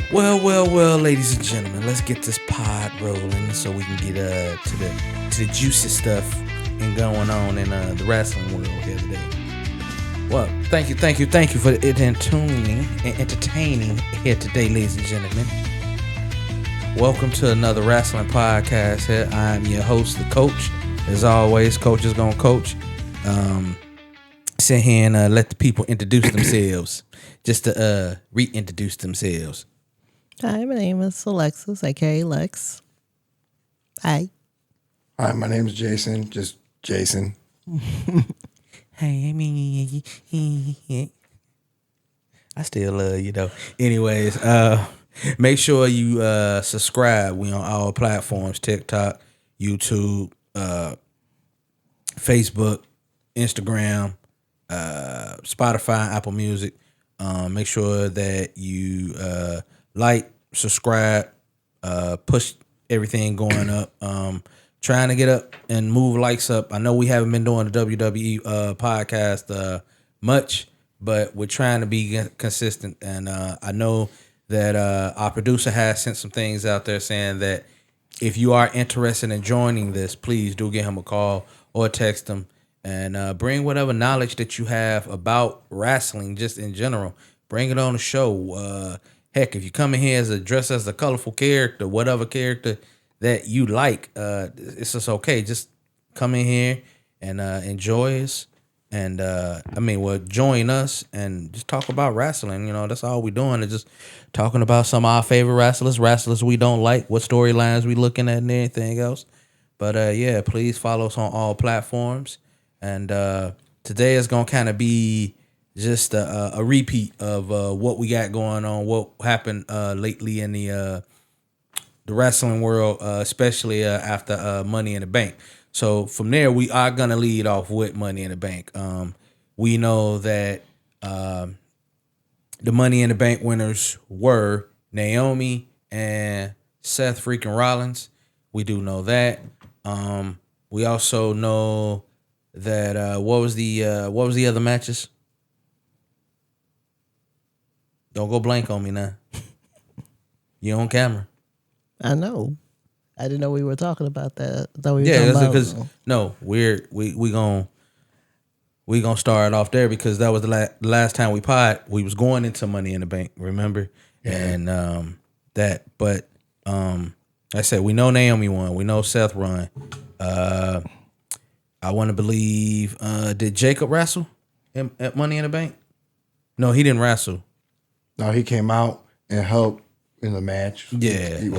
Well, ladies and gentlemen, let's get this pod rolling so we can get to the juicy stuff and going on in the wrestling world here today. Well, thank you for tuning and entertaining here today, ladies and gentlemen. Welcome to another wrestling podcast here. I'm your host, the coach. As always, coach is gonna coach. Sit here and let the people introduce themselves, just to reintroduce themselves. Hi, my name is Alexis, aka Lex. Hi. Hi, my name is Jason. Just Jason. Hey, I still love you though. Anyways, make sure you subscribe. We on all platforms: TikTok, YouTube, Facebook, Instagram, Spotify, Apple Music. Make sure that you like, subscribe, push everything going up. Trying to get up and move likes up. I know we haven't been doing the WWE podcast much, but we're trying to be consistent. And I know that our producer has sent some things out there saying that if you are interested in joining this, please do give him a call or text him and bring whatever knowledge that you have about wrestling, just in general. Bring it on the show. Heck, if you come in here dressed as a colorful character, whatever character that you like, it's just okay. Just come in here and enjoy us, and join us and just talk about wrestling. You know, that's all we're doing, is just talking about some of our favorite wrestlers we don't like, what storylines we looking at, and anything else. But yeah, please follow us on all platforms. And today is gonna kind of be just a repeat of what we got going on, what happened lately in the wrestling world, especially after Money in the Bank. So from there, we are going to lead off with Money in the Bank. We know that the Money in the Bank winners were Naomi and Seth freaking Rollins. We do know that. We also know that what was the other matches? Don't go blank on me now. You're on camera. I know. I didn't know we were talking about that. I thought we were Yeah, talking because about, no, we gonna start it off there, because that was the last time we was going into Money in the Bank. Remember, yeah. And like I said, we know Naomi won. We know Seth won. I want to believe. Did Jacob wrestle at Money in the Bank? No, he didn't wrestle. No, he came out and helped in the match. Yeah. He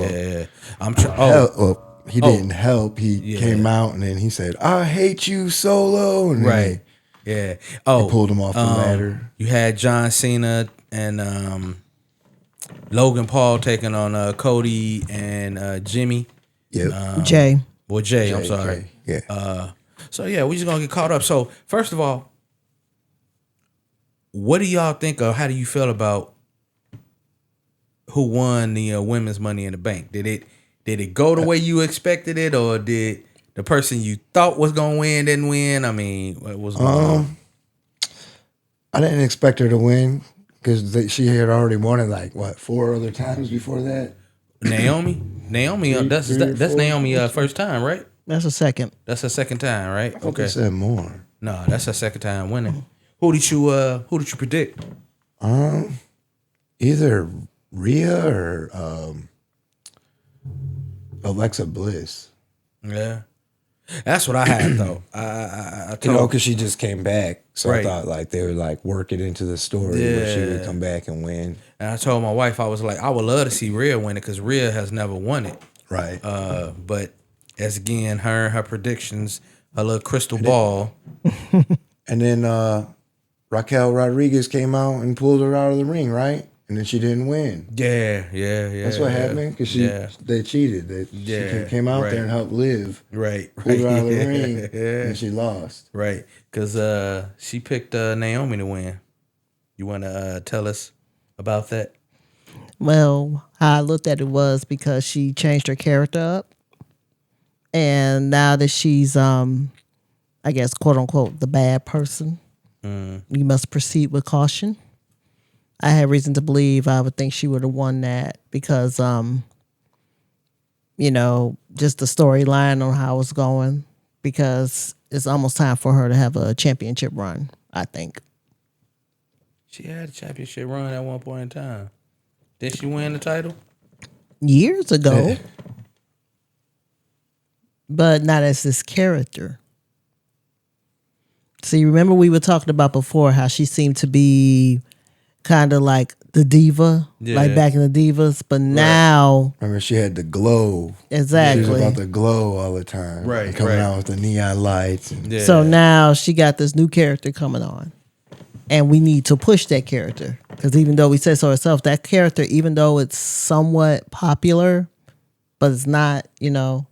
didn't help. He came out and then he said, "I hate you, Solo." And right. Yeah. Oh, he pulled him off the ladder. You had John Cena and Logan Paul taking on Cody and Jimmy. Yep. Jay. Well, Jay, I'm sorry. Yeah. So yeah, we just gonna get caught up. So first of all, what do y'all think, or how do you feel about who won the women's Money in the Bank? Did it go the way you expected it, or did the person you thought was gonna win didn't win? I mean, what was going on? I didn't expect her to win because she had already won it like 4 other times before that. Naomi, that's Naomi's first time, right? That's a second. That's her second time, right? I thought they said more. No, that's her second time winning. Who did you predict? Either Rhea or Alexa Bliss. Yeah, that's what I had though. I told, because she just came back, so right. I thought like they were like working into the story where she would come back and win. And I told my wife, I was like, I would love to see Rhea win it, because Rhea has never won it. Right. But as again, her predictions, her little crystal ball. And then Raquel Rodriguez came out and pulled her out of the ring, right? And then she didn't win. Yeah. That's what happened, because they cheated. She came out there and helped Liv. Right. Pulled her out of the ring, and she lost. Right, because she picked Naomi to win. You want to tell us about that? Well, how I looked at it was because she changed her character up. And now that she's, I guess, quote unquote, the bad person, you must proceed with caution. I had reason to believe I would think she would have won that because, you know, just the storyline on how it's going, because it's almost time for her to have a championship run, I think. She had a championship run at one point in time. Did she win the title? Years ago. But not as this character. See, remember we were talking about before how she seemed to be kind of like the diva, like back in the Divas, but now... Remember, she had the glow. Exactly. She was about to glow all the time. Right, and coming right. out with the neon lights. And, So now she got this new character coming on. And we need to push that character. Because even though we said so herself, that character, even though it's somewhat popular, but it's not, you know,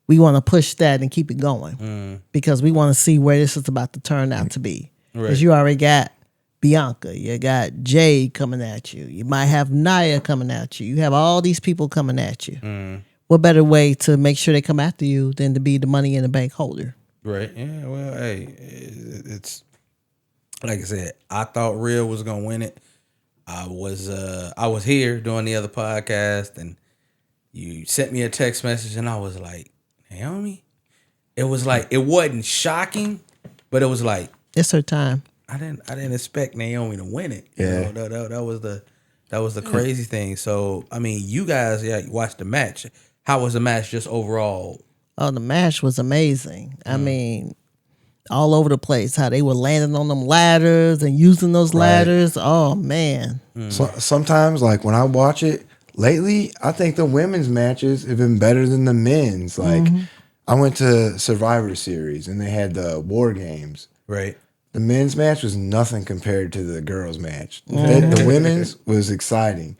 we want to push that and keep it going. Because we want to see where this is about to turn out to be. Because you already got Bianca, you got Jade coming at you. You might have Nia coming at you. You have all these people coming at you. What better way to make sure they come after you than to be the Money in the Bank holder? Right. Yeah, well, hey, it's... Like I said, I thought Rhea was gonna win it. I was here doing the other podcast, and you sent me a text message, and I was like, Naomi? It was like, it wasn't shocking, but it was like, it's her time. I didn't expect Naomi to win it. Yeah. You know, that was the crazy thing. So I mean, you guys, you watched the match. How was the match just overall? Oh, the match was amazing. I mean, all over the place, how they were landing on them ladders and using those ladders. Oh, man. So, sometimes, like, when I watch it, lately, I think the women's matches have been better than the men's. Like, I went to Survivor Series, and they had the War Games. Right. The men's match was nothing compared to the girls' match. The women's was exciting.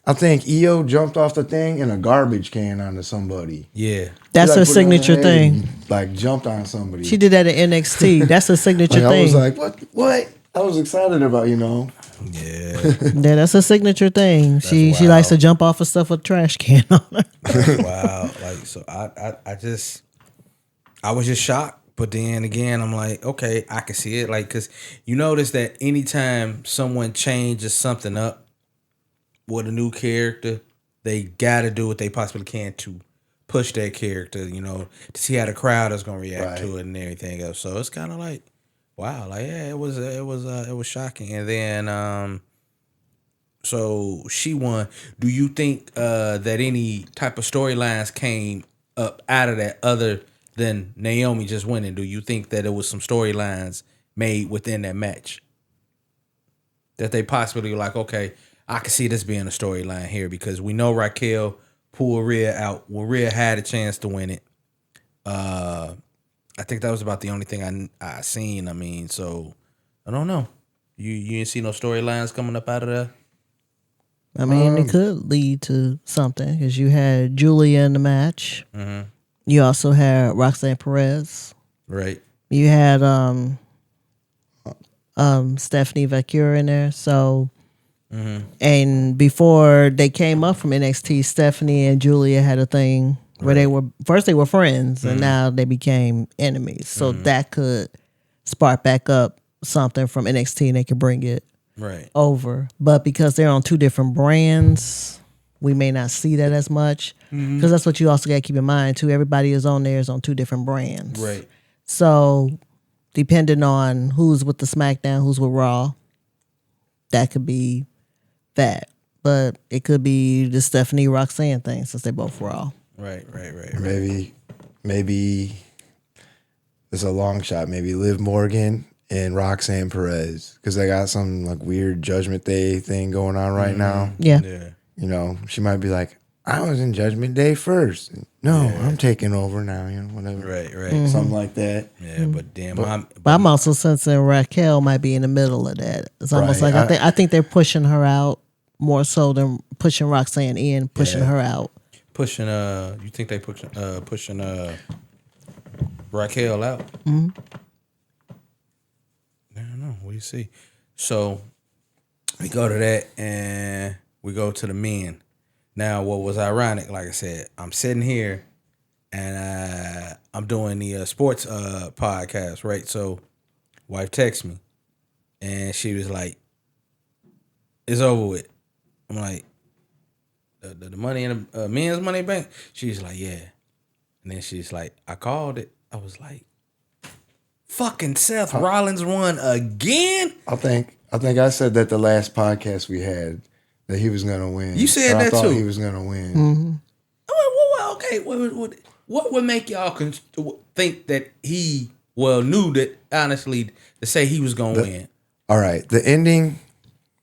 I think Io jumped off the thing in a garbage can onto somebody. Yeah. That's She, her like, put it on signature head thing. and, like, jumped on somebody. She did that at NXT. That's her signature Like, thing. I was like, what? I was excited about, you know. Yeah. Yeah, that's her signature thing. She likes to jump off of stuff with a trash can on her. Wow. Like, so I was just shocked. But then again, I'm like, okay, I can see it. Like, because you notice that anytime someone changes something up with a new character, they got to do what they possibly can to push that character, you know, to see how the crowd is going to react to it and everything else. So it's kind of like, wow, like, yeah, it was shocking. And then, so she won. Do you think that any type of storylines came up out of that other than Naomi just winning? Do you think that it was some storylines made within that match that they possibly were like, okay, I can see this being a storyline here, because we know Raquel pulled Rhea out when Rhea had a chance to win it. I think that was about the only thing I seen. I mean, so I don't know. You didn't see no storylines coming up out of there? I mean, it could lead to something, because you had Julia in the match. You also had Roxanne Perez. Right. You had Stephanie Vacura in there. So, and before they came up from NXT, Stephanie and Julia had a thing where they were friends, and now they became enemies. So that could spark back up something from NXT, and they could bring it over. But because they're on two different brands, we may not see that as much, because that's what you also got to keep in mind too. Everybody is on two different brands, Right. So depending on who's with the SmackDown, who's with Raw, that could be that. But it could be the Stephanie Roxanne thing, since they both Raw. Right. Maybe it's a long shot. Maybe Liv Morgan and Roxanne Perez, because they got some like weird Judgment Day thing going on right now. Yeah. You know, she might be like, I was in Judgment Day first. No, I'm taking over now. You know, whatever. Right. Something like that. Yeah, but damn, But I'm also sensing Raquel might be in the middle of that. It's almost like I think they're pushing her out more so than pushing Roxanne in, pushing her out. pushing. You think they pushing Raquel out? Mm-hmm. I don't know. What do you see? So we go to that, and we go to the men. Now, what was ironic, like I said, I'm sitting here, and I'm doing the sports podcast, right? So wife texts me, and she was like, it's over with. I'm like, the money in the men's money bank. She's like, yeah. And then she's like, I called it. I was like, fucking Seth Rollins won again? I think I said that the last podcast we had that he was gonna win. You said that I thought too. He was gonna win. Mm-hmm. Well, okay. What would make y'all think that he knew that honestly to say he was gonna win? All right, the ending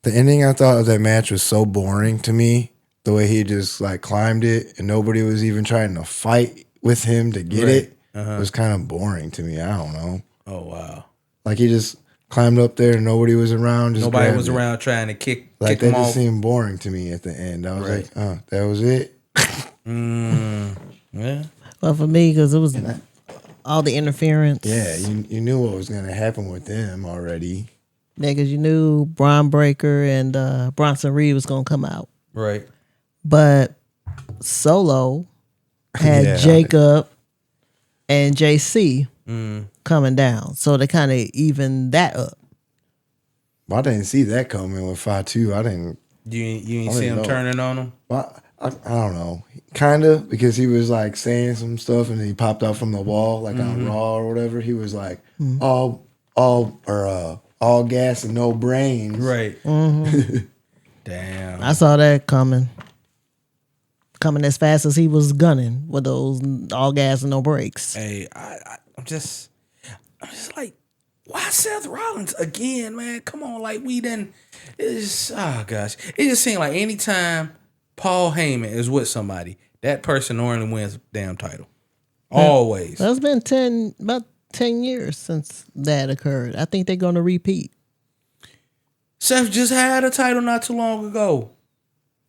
I thought of that match was so boring to me. The way he just like climbed it and nobody was even trying to fight with him to get it was kind of boring to me. I don't know. Oh wow! Like he just climbed up there and nobody was around. Nobody was around trying to kick. Like that just seemed boring to me at the end. I was like, oh, that was it. Yeah. Well, for me, because it was all the interference. Yeah, you knew what was going to happen with them already. Yeah, because you knew Braun Breaker and Bronson Reed was going to come out. Right. But Solo had Jacob and JC coming down. So they kind of evened that up. Well, I didn't see that coming with 5-2. I didn't. You ain't see him turning on him? Well, I don't know. Kind of, because he was like saying some stuff and he popped out from the wall like on Raw or whatever. He was like, all gas and no brains. Right. Mm-hmm. Damn. I saw that coming as fast as he was gunning with those all gas and no brakes. Hey, I'm just like, why Seth Rollins again, man? Come on, like it's gosh. It just seemed like anytime Paul Heyman is with somebody, that person normally wins the damn title. Always. Well, it's been about 10 years since that occurred. I think they're going to repeat. Seth just had a title not too long ago.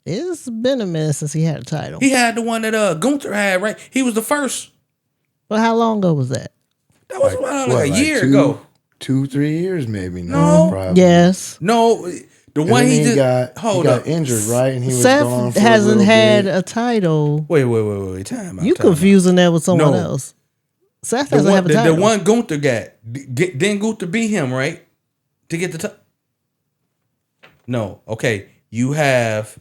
It's been a minute since he had a title. He had the one that Gunther had, right? He was the first. But how long ago was that? That was like a year ago. 2-3 years maybe. No. Probably. Yes. No, the one he did. He got injured, right? And he was Seth gone for hasn't had bit. a title. Wait. Time out. You confusing that with someone else. Seth doesn't have a title. The one Gunther got. Didn't Gunther beat him, right? To get the title? No. Okay. You have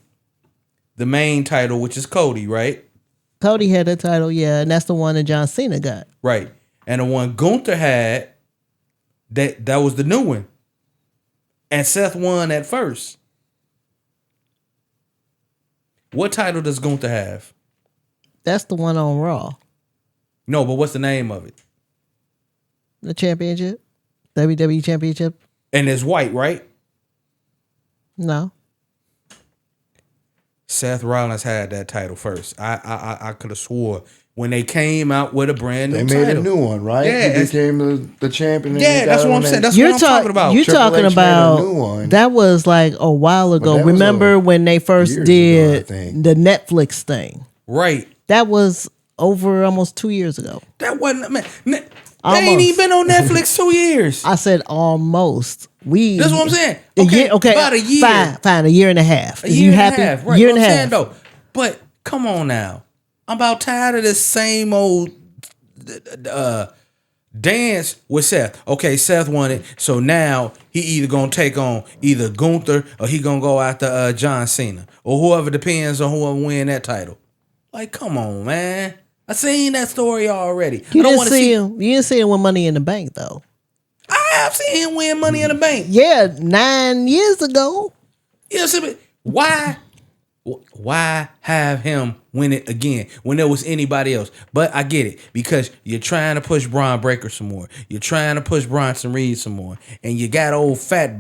the main title, which is Cody, right? Cody had that title, yeah, and that's the one that John Cena got. Right. And the one Gunther had, that was the new one. And Seth won at first. What title does Gunther have? That's the one on Raw. No, but what's the name of it? The championship? WWE Championship? And it's white, right? No. Seth Rollins had that title first. I could have swore when they came out with a brand new title. They made a new one, right? Yeah, he became the champion. Yeah, that's what I'm saying. That's what I'm talking about. You're Triple talking H about made a new one. That was like a while ago. But that was Remember when they first years did ago, I think. the Netflix thing? Right. That was over almost 2 years ago. That wasn't, man. They ain't even been on Netflix 2 years. I said almost. That's what I'm saying. Okay, about a year. Fine, a year and a half. A year and a half. Right. Year and a I'm half. saying, though. But come on now. I'm about tired of this same old dance with Seth. Okay, Seth won it. So now he either going to take on either Gunther or he going to go after John Cena. Or whoever, depends on whoever win that title. Like, come on, man. I seen that story already. You didn't see him. You didn't see him with Money in the Bank, though. I have seen him win Money in the Bank. Yeah, 9 years ago. Yeah, but why have him win it again when there was anybody else? But I get it, because you're trying to push Braun Breaker some more. You're trying to push Bronson Reed some more. And you got old fat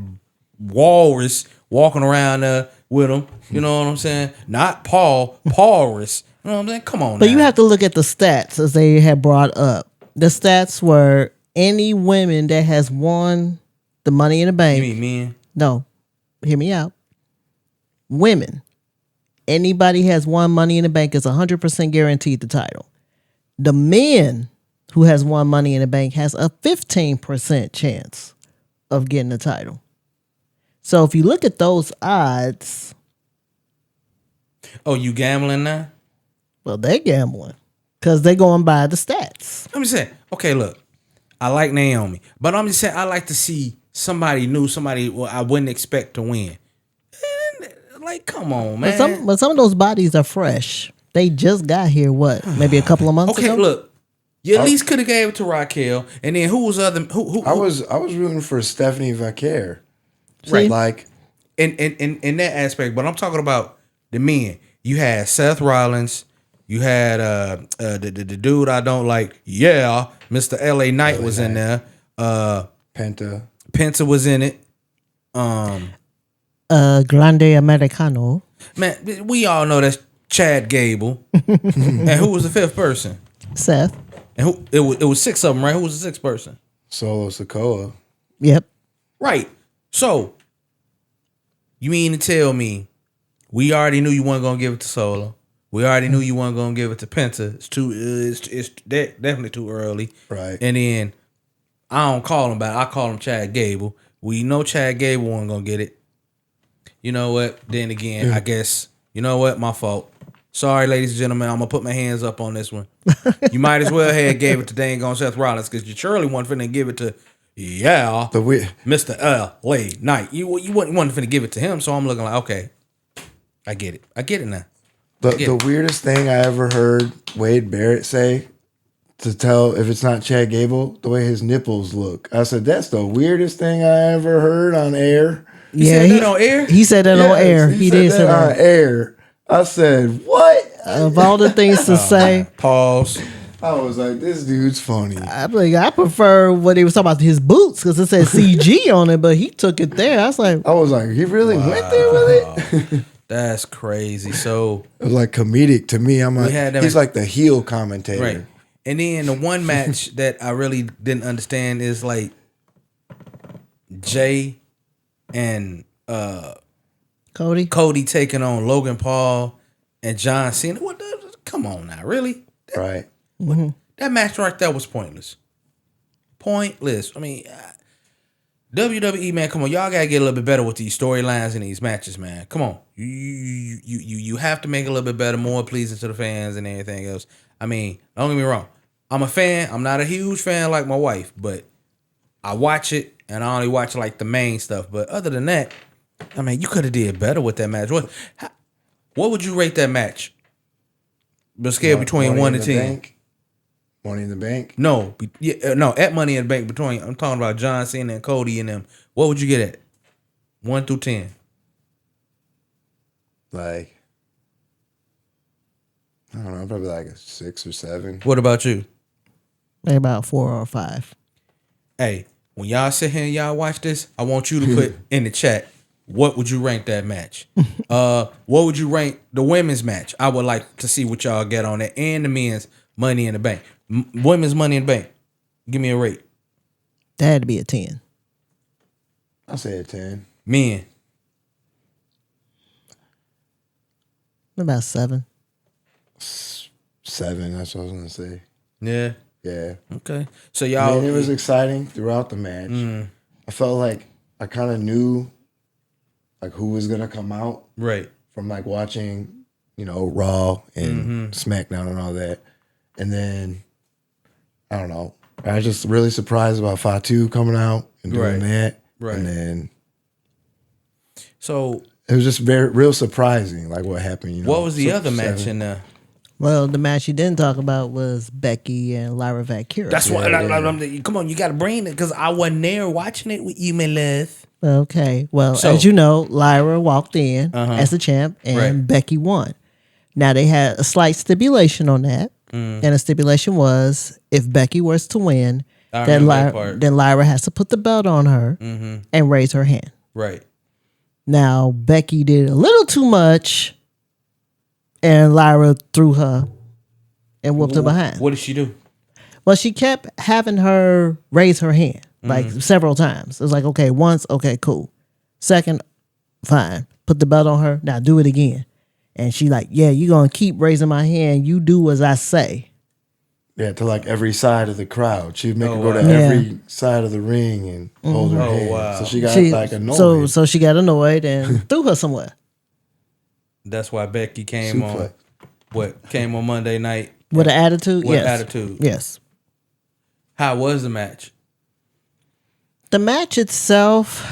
walrus walking around with him. You know what I'm saying? Not Paulrus. You know what I'm saying? Come on. But you have to look at the stats as they had brought up. The stats were any women that has won the Money in the Bank. You mean men? No. Hear me out. Women. Anybody has won Money in the Bank is 100% guaranteed the title. The men who has won Money in the Bank has a 15% chance of getting the title. So if you look at those odds. Oh, you gambling now? Well, they're gambling because they're going by the stats. I'm just saying, okay, look, I like Naomi, but I'm just saying I like to see somebody new, somebody I wouldn't expect to win. Like, come on, man. But some of those bodies are fresh. They just got here. What? Maybe a couple of months ago. Okay, look. You at least could have gave it to Raquel, and then who was other? Who? I was rooting for Stephanie Vaquer, See? like in that aspect. But I'm talking about the men. You had Seth Rollins. You had the dude I don't like. Yeah, Mr. LA Knight was in there. Penta was in it. Grande Americano. Man, we all know that's Chad Gable. And who was the fifth person? Seth. And who it was six of them, right? Who was the sixth person? Solo Sikoa. Yep. Right. So you mean to tell me we already knew you weren't gonna give it to Solo? We already knew you weren't gonna give it to Penta. It's definitely too early. Right. And then I don't call him back. I call him Chad Gable. We know Chad Gable wasn't gonna get it. You know what? Then again, I guess you know what? My fault. Sorry, ladies and gentlemen. I'm gonna put my hands up on this one. You might as well have gave it to dang on Seth Rollins because you surely wasn't finna give it to Mr. LA Knight. You wasn't finna give it to him. So I'm looking like, okay, I get it. I get it now. The weirdest thing I ever heard Wade Barrett say to tell if it's not Chad Gable, the way his nipples look. I said, that's the weirdest thing I ever heard on air. He said that on air? He said that on air. He did say that on air. I said, what? Of all the things to say. Pause. I was like, this dude's funny. I prefer what he was talking about his boots because it said CG on it, but he took it there. I was like, he really went there with it? That's crazy. So it was like comedic to me. I'm like, he's like the heel commentator. Right. And then the one match that I really didn't understand is like Jay and Cody taking on Logan Paul and John Cena. Come on now, really? Right. That match right there was pointless. Pointless. I mean, WWE, man, come on, y'all gotta get a little bit better with these storylines and these matches, man. Come on, you have to make it a little bit better, more pleasing to the fans and everything else. I mean, don't get me wrong. I'm a fan. I'm not a huge fan like my wife, but I watch it and I only watch like the main stuff. But other than that, I mean, you could have did better with that match. What would you rate that match? The scale between 1 and 10. Money in the Bank? No, at Money in the Bank. I'm talking about John Cena and Cody and them. What would you get at? 1 through 10. Like, I don't know, probably like a 6 or 7. What about you? maybe about 4 or 5. Hey, when y'all sit here and y'all watch this, I want you to put in the chat, what would you rank that match? What would you rank the women's match? I would like to see what y'all get on it, and the men's Money in the Bank. Women's Money in the Bank. Give me a rate. That had to be a 10. I'll say a 10. Men. About 7. 7, that's what I was going to say. Yeah. Yeah. Okay. So y'all. I mean, it was exciting throughout the match. I felt like I kind of knew like who was going to come out. Right. From like watching, Raw and SmackDown and all that. And then, I don't know. I was just really surprised about Fatu coming out and doing that. Right. And then. So. It was just real surprising, like what happened. What was the other match in there? Well, the match you didn't talk about was Becky and Lyra Valkyria. That's why. Come on, you got to bring it because I wasn't there watching it with you, my love. Okay. Well, as you know, Lyra walked in as the champ and Becky won. Now, they had a slight stipulation on that. And the stipulation was if Becky was to win, then Lyra has to put the belt on her and raise her hand. Right. Now, Becky did a little too much, and Lyra threw her and whooped her behind. What did she do? Well, she kept having her raise her hand, like several times. It was like, okay, once, okay, cool. Second, fine. Put the belt on her. Now do it again. And she like, yeah, you're going to keep raising my hand. You do as I say. Yeah, to like every side of the crowd. She'd make her go to every side of the ring and hold her hand. Wow. So she got annoyed. So she got annoyed and threw her somewhere. That's why Becky came on Monday night. With an attitude? With attitude. Yes. How was the match? The match itself,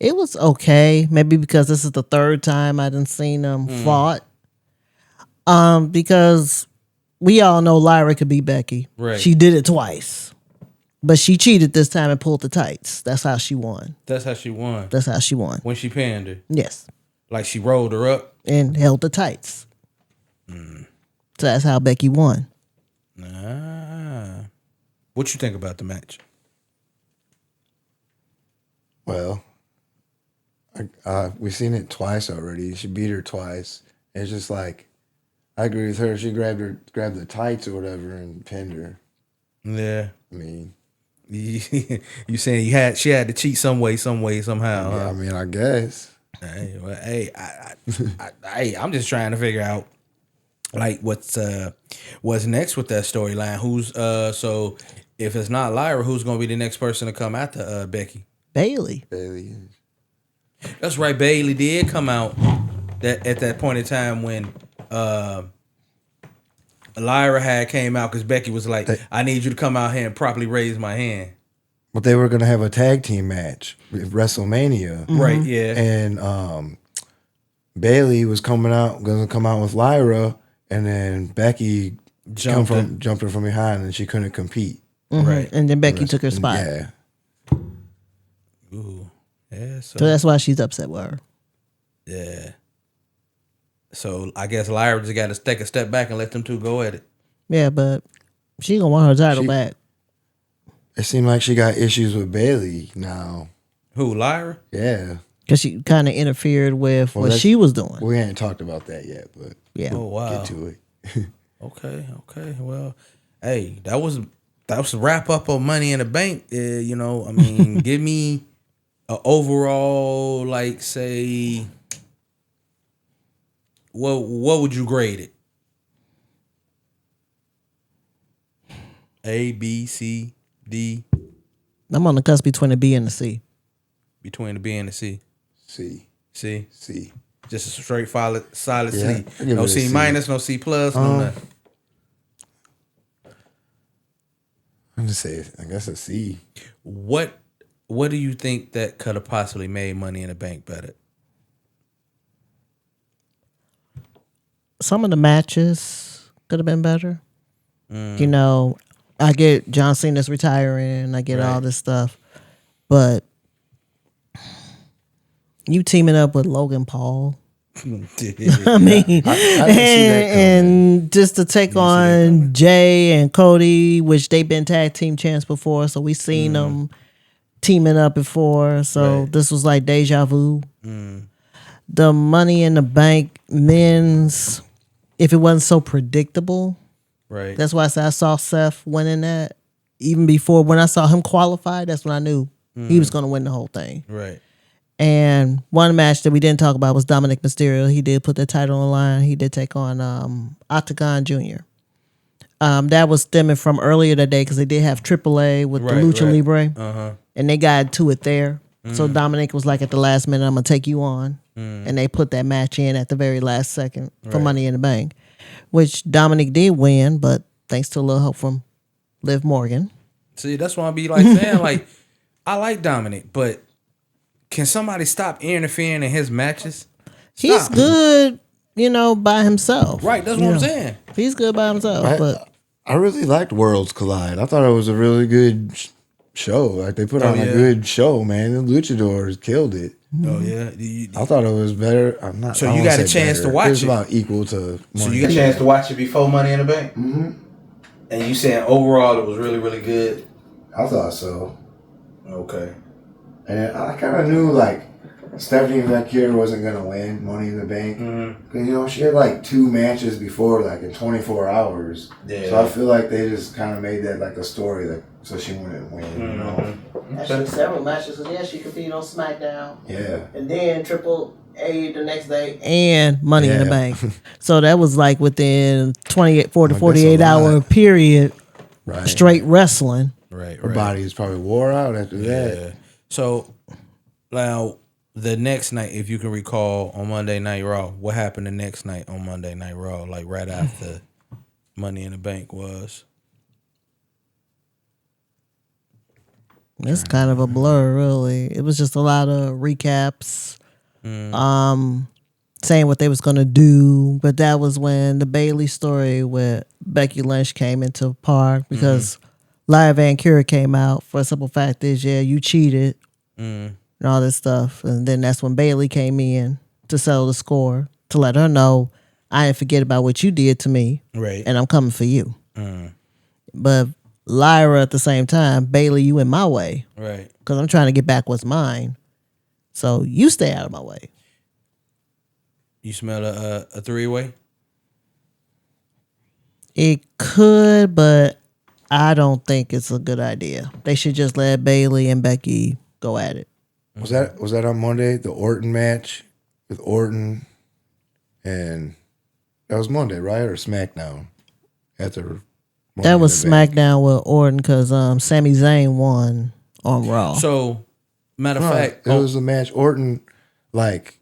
It was okay. Maybe because this is the third time I done seen them fought. Because we all know Lyra could beat Becky. Right. She did it twice. But she cheated this time and pulled the tights. That's how she won. That's how she won. That's how she won. When she pinned her. Yes. Like she rolled her up. And held the tights. So that's how Becky won. What you think about the match? Well, we've seen it twice already. She beat her twice. It's just like, I agree with her. She grabbed the tights or whatever and pinned her. Yeah. I mean, you saying she had to cheat some way, somehow? yeah, Huh? I mean, I guess. Hey, well, I'm just trying to figure out like what's next with that storyline. Who's so if it's not Lyra, who's gonna be the next person to come after Becky? Bailey. That's right. Bailey did come out at that point in time when Lyra had came out because Becky was like, "I need you to come out here and properly raise my hand." But they were gonna have a tag team match with WrestleMania, Right? Yeah. and Bailey was gonna come out with Lyra, and then Becky jumped her from behind, and she couldn't compete. Right. And then Becky took her spot. Yeah. Ooh. Yeah. So that's why she's upset with her. Yeah. So I guess Lyra just got to take a step back and let them two go at it. Yeah, but she gonna want her title back. It seemed like she got issues with Bailey now. Who, Lyra? Yeah. Because she kind of interfered with what she was doing. We ain't talked about that yet, but Yeah. Oh wow. get to it. Okay. Well, hey, that was a wrap up of Money in the Bank. You know, I mean, give me an overall, like, say, what would you grade it? A, B, C, D. I'm on the cusp between the B and the C. Between the B and the C. C. C. Just a straight solid Yeah, C. I give No it a C C. minus, no C plus, no nothing. I'm just saying, I guess a C. What do you think that could have possibly made Money in the Bank better? Some of the matches could have been better. You know, I get John Cena's retiring. I get all this stuff. But you teaming up with Logan Paul. I mean, and just to take on Jay and Cody, which they've been tag team champs before, so we seen them teaming up before. So this was like deja vu. The Money in the Bank men's, if it wasn't so predictable, Right. that's why I said I saw Seth winning that. Even before when I saw him qualify, that's when I knew he was going to win the whole thing. Right. And one match that we didn't talk about was Dominic Mysterio. He did put the title on the line. He did take on Octagon Jr. That was stemming from earlier that day because they did have AAA with the Lucha Libre. And they got to it there. So Dominic was like, at the last minute, I'm going to take you on. And they put that match in at the very last second for Money in the Bank, which Dominic did win, but thanks to a little help from Liv Morgan. See, that's why I be like saying, like, I like Dominic, but can somebody stop interfering in his matches? He's good, you know, by himself. Right, that's what I'm saying. He's good by himself. But I really liked Worlds Collide. I thought it was a really good show. Like, they put on a good show, man. The Luchadors killed it. Oh yeah, I thought it was better. I'm not. So you got a chance to watch it. It was about equal to. So you got a chance to watch it before Money in the Bank. Mm-hmm. And you saying overall it was really, really good. I thought so. Okay. And I kind of knew, like, Stephanie McCure wasn't going to win Money in the Bank. Because, you know, she had, like, 2 matches before, like, in 24 hours. Yeah. So I feel like they just kind of made that, like, a story, like, so she wouldn't win, you know? actually, several matches. So yeah, she competed on SmackDown. Yeah. And then Triple A the next day. And Money in the Bank. So that was like within 4 to 48 hour period. Right. Straight wrestling. Right. Her body is probably wore out after that. So now the next night, if you can recall, on Monday Night Raw, what happened the next night on Monday Night Raw, like right after Money in the Bank was? It's kind of a blur, really. It was just a lot of recaps, saying what they was gonna do. But that was when the Bailey story with Becky Lynch came into park because Lyra Van Cura came out for a simple fact is, yeah, you cheated and all this stuff. And then that's when Bailey came in to settle the score to let her know I didn't forget about what you did to me, Right. and I'm coming for you. But Lyra at the same time, Bailey, you in my way. Right. Because I'm trying to get back what's mine. So you stay out of my way. You smell a three-way? It could, but I don't think it's a good idea. They should just let Bailey and Becky go at it. Was that on Monday? The Orton match with Orton, and that was Monday, right? Or SmackDown? After That was SmackDown with Orton because Sami Zayn won on Raw. So, matter of fact, it was a match. Orton like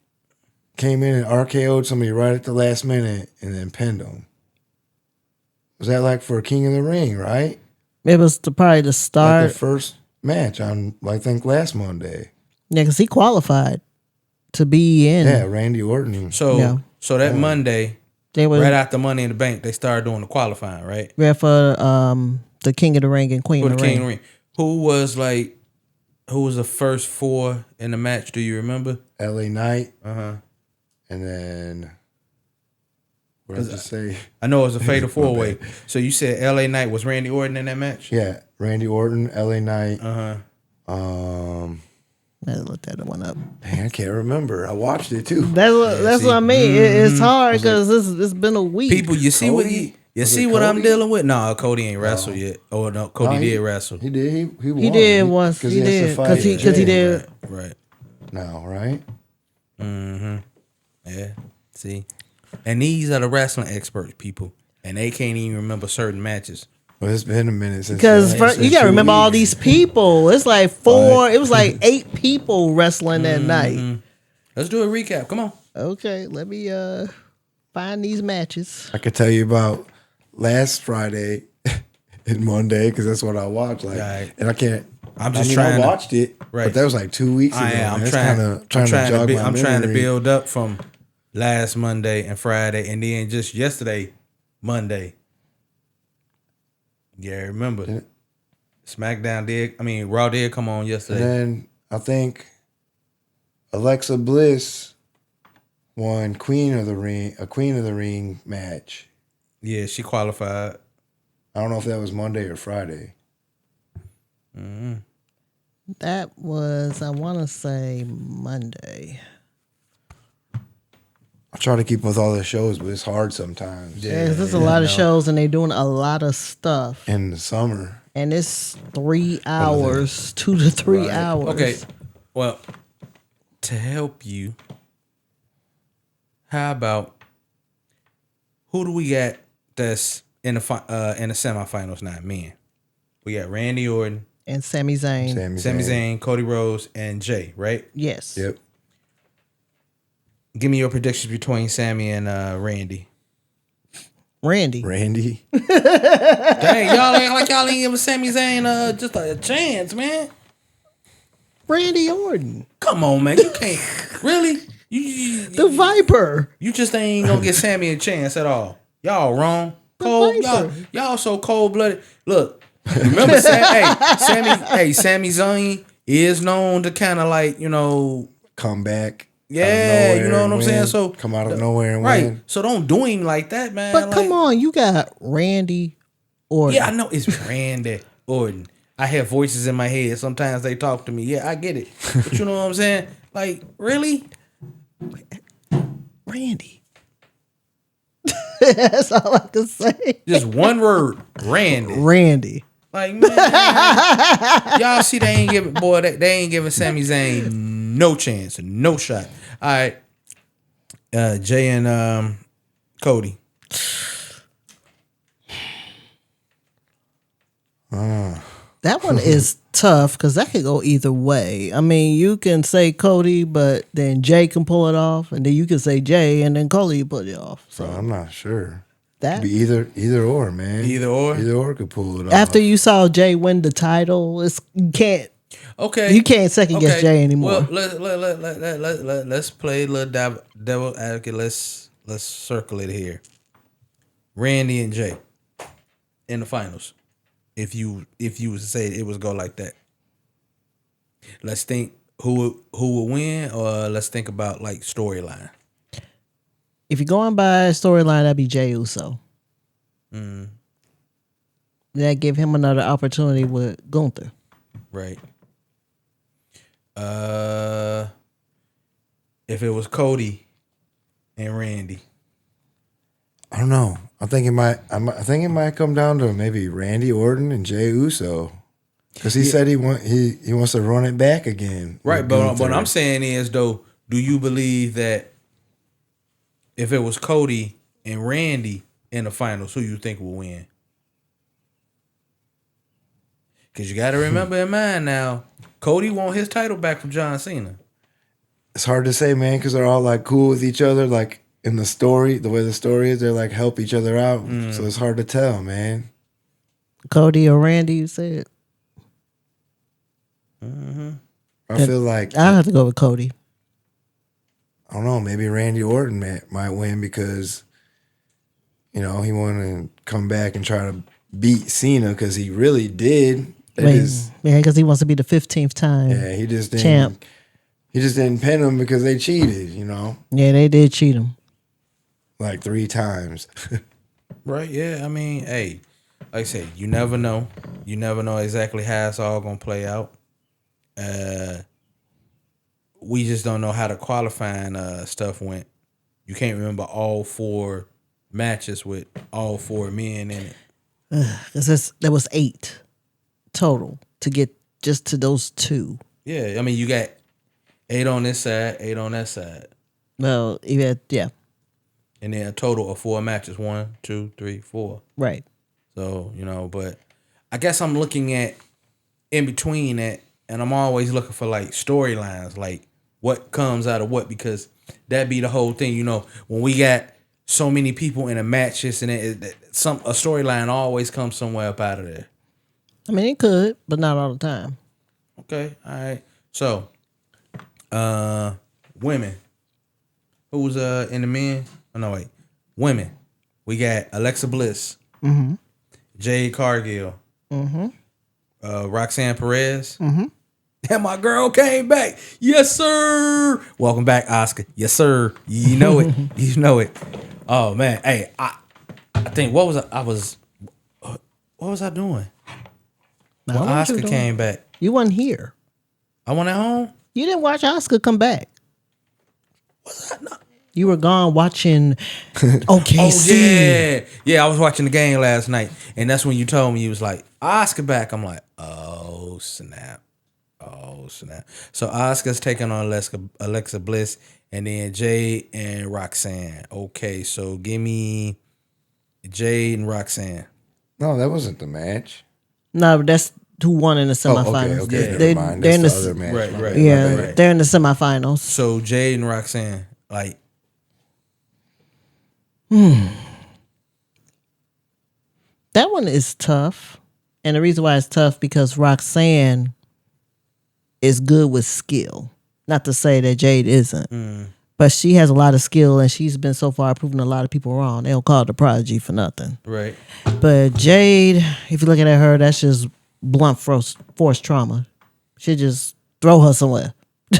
came in and RKO'd somebody right at the last minute and then pinned him. Was that like for King of the Ring, right? It was probably the start. Like the first match on, I think, last Monday. Yeah, because he qualified to be in. Yeah, Randy Orton. So that Monday, They were right after Money in the Bank, they started doing the qualifying, right? there for the King of the Ring and Queen For of the the King Ring. of the Ring. Who was the first four in the match? Do you remember? LA Knight. And then, what did I just say? I know it was a fatal four-way. So you said LA Knight was Randy Orton in that match? Yeah, Randy Orton, LA Knight. I looked that one up. Man, I can't remember. I watched it too. That's what I mean. It's hard because it's been a week. People, you see Cody? you see what I'm dealing with? No, Cody ain't wrestled yet. Oh no, Cody did wrestle. He did. He won. He did once. He did because he did. Right. No, right? Yeah. See, and these are the wrestling experts, people, and they can't even remember certain matches. Well, it's been a minute since. Because you got to remember all weeks. these people. It's like four. It was like 8 people wrestling that night. Let's do a recap. Come on. Okay, let me find these matches. I could tell you about last Friday and Monday because that's what I watched. Like, Right. and I can't. I'm just trying. I watched it, Right. but that was like 2 weeks ago. I'm trying trying to build up from last Monday and Friday, and then just yesterday, Monday. Yeah, remember SmackDown Raw did come on yesterday. And then I think Alexa Bliss won Queen of the Ring match. Yeah, she qualified. I don't know if that was Monday or Friday. That was, I want to say, Monday. I try to keep with all the shows, but it's hard sometimes. Yeah, there's a lot of shows and they're doing a lot of stuff. In the summer. And it's 3 hours, 2 to 3 hours. Okay, well, to help you, how about who do we got that's in the semifinals now? Men, we got Randy Orton And Sami Zayn. Sami Zayn, Cody Rhodes, and Jay, right? Yes. Yep. Give me your predictions between Sammy and Randy. Randy. Dang, y'all act like y'all ain't giving Sami Zayn just a chance, man. Randy Orton. Come on, man. You can't. Really? The Viper. You just ain't gonna give Sammy a chance at all. Y'all wrong. Y'all so cold blooded. Look, remember Sami Zayn is known to kind of like, Come back. Yeah, you know what I'm saying? So come out of nowhere and right. win. So don't do him like that, man. But come on, you got Randy Orton. Yeah, I know it's Randy Orton. I have voices in my head. Sometimes they talk to me. Yeah, I get it. But you know what I'm saying? Like, really? Randy. That's all I can say. Just one word. Randy. Like, man, y'all see they ain't giving Sami Zayn no chance, no shot. All right. Jay and Cody. That one is tough because that could go either way. I mean, you can say Cody, but then Jay can pull it off, and then you can say Jay, and then Cody pull it off. So I'm not sure. that Could be either or, man. Either or could pull it off. after you saw Jay win the title, you can't Okay. You can't second guess Jay anymore. Well, let's play a little devil advocate. Let's circle it here. Randy and Jay in the finals. If you was to say it was go like that, let's think who would win, or let's think about like storyline. If you're going by storyline, that'd be Jay Uso. That give him another opportunity with Gunther. Right. If it was Cody and Randy, I don't know. I think it might come down to maybe Randy Orton and Jey Uso, because he said he wants to run it back again. Right? But what I'm saying is, though, do you believe that if it was Cody and Randy in the finals, who you think will win? Because you got to remember in mind now, Cody want his title back from John Cena. It's hard to say, man, because they're all like cool with each other. Like in the story, the way the story is, they're like help each other out. So it's hard to tell, man. Cody or Randy, you said? I feel like I'll have to go with Cody. I don't know. Maybe Randy Orton might win because he wanted to come back and try to beat Cena because he really did. Because he wants to be the 15th time. Yeah, he just didn't. Champ. He just didn't pin him because they cheated. Yeah, they did cheat him. Like 3 times. Right? Yeah. I mean, hey, like I said, you never know. You never know exactly how it's all gonna play out. We just don't know how the qualifying stuff went. You can't remember all 4 matches with all 4 men in it. There was 8 total to get just to those 2. Yeah, I mean, you got 8 on this side, 8 on that side. Well, yeah. And then a total of 4 matches. 1, 2, 3, 4. Right. So, but I guess I'm looking at in between that, and I'm always looking for like storylines, like what comes out of what, because that be the whole thing, when we got so many people in a match, and a storyline always comes somewhere up out of there. I mean, it could, but not all the time. Okay, all right. So, women. Who's in the men? Oh, no, wait. Women. We got Alexa Bliss. Mm-hmm. Jade Cargill. Mm-hmm. Roxanne Perez. Mm-hmm. And my girl came back. Yes, sir. Welcome back, Oscar. Yes, sir. You know it. You know it. Oh man. Hey, I think what was I doing? When Oscar came back. You wasn't here. I went at home. You didn't watch Oscar come back. Was I not? You were gone watching OKC. Oh yeah. Yeah, I was watching the game last night, and that's when you told me you was like, Oscar back. I'm like, oh snap. Oh snap! So Oscar's taking on Alexa Bliss, and then Jade and Roxanne. Okay, so give me Jade and Roxanne. No, that wasn't the match. No, but that's who won in the semifinals. Okay, Yeah. never mind. They're in That's the the other match. Right. Yeah, Right. they're in the semifinals. So Jade and Roxanne, like, That one is tough, and the reason why it's tough because Roxanne is good with skill. Not to say that Jade isn't, but she has a lot of skill, and she's been so far proving a lot of people wrong. They don't call her the prodigy for nothing. right. But Jade, if you're looking at her, that's just blunt force trauma. She just throw her somewhere.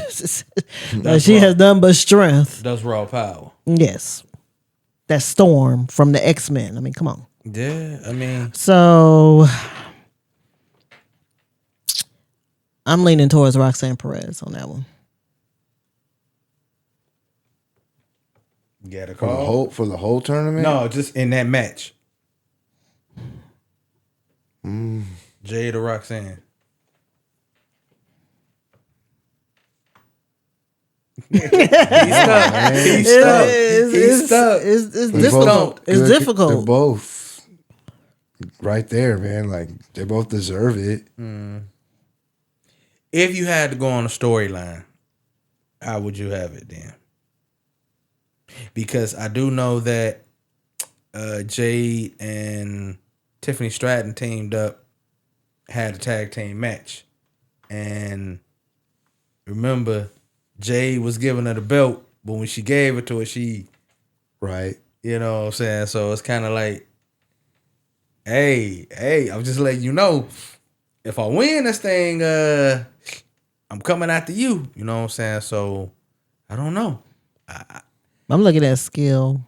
She has none but strength. That's raw power. Yes. That Storm from the X-Men. I mean, come on. Yeah, I mean, So I'm leaning towards Roxanne Perez on that one. you got a For the call. whole tournament? No, just in that match. Jade or Roxanne. He's stuck. He's stuck. It's They're difficult. both It's good. difficult. They're both right there, man. Like they both deserve it. If you had to go on a storyline, how would you have it then? Because I do know that Jade and Tiffany Stratton teamed up, had a tag team match, And remember, Jade was giving her the belt, but when she gave it to her, she, Right. you know what I'm saying? So it's kind of like, hey, I'm just letting you know, if I win this thing, I'm coming after you. You know what I'm saying? So I don't know. I'm looking at skill.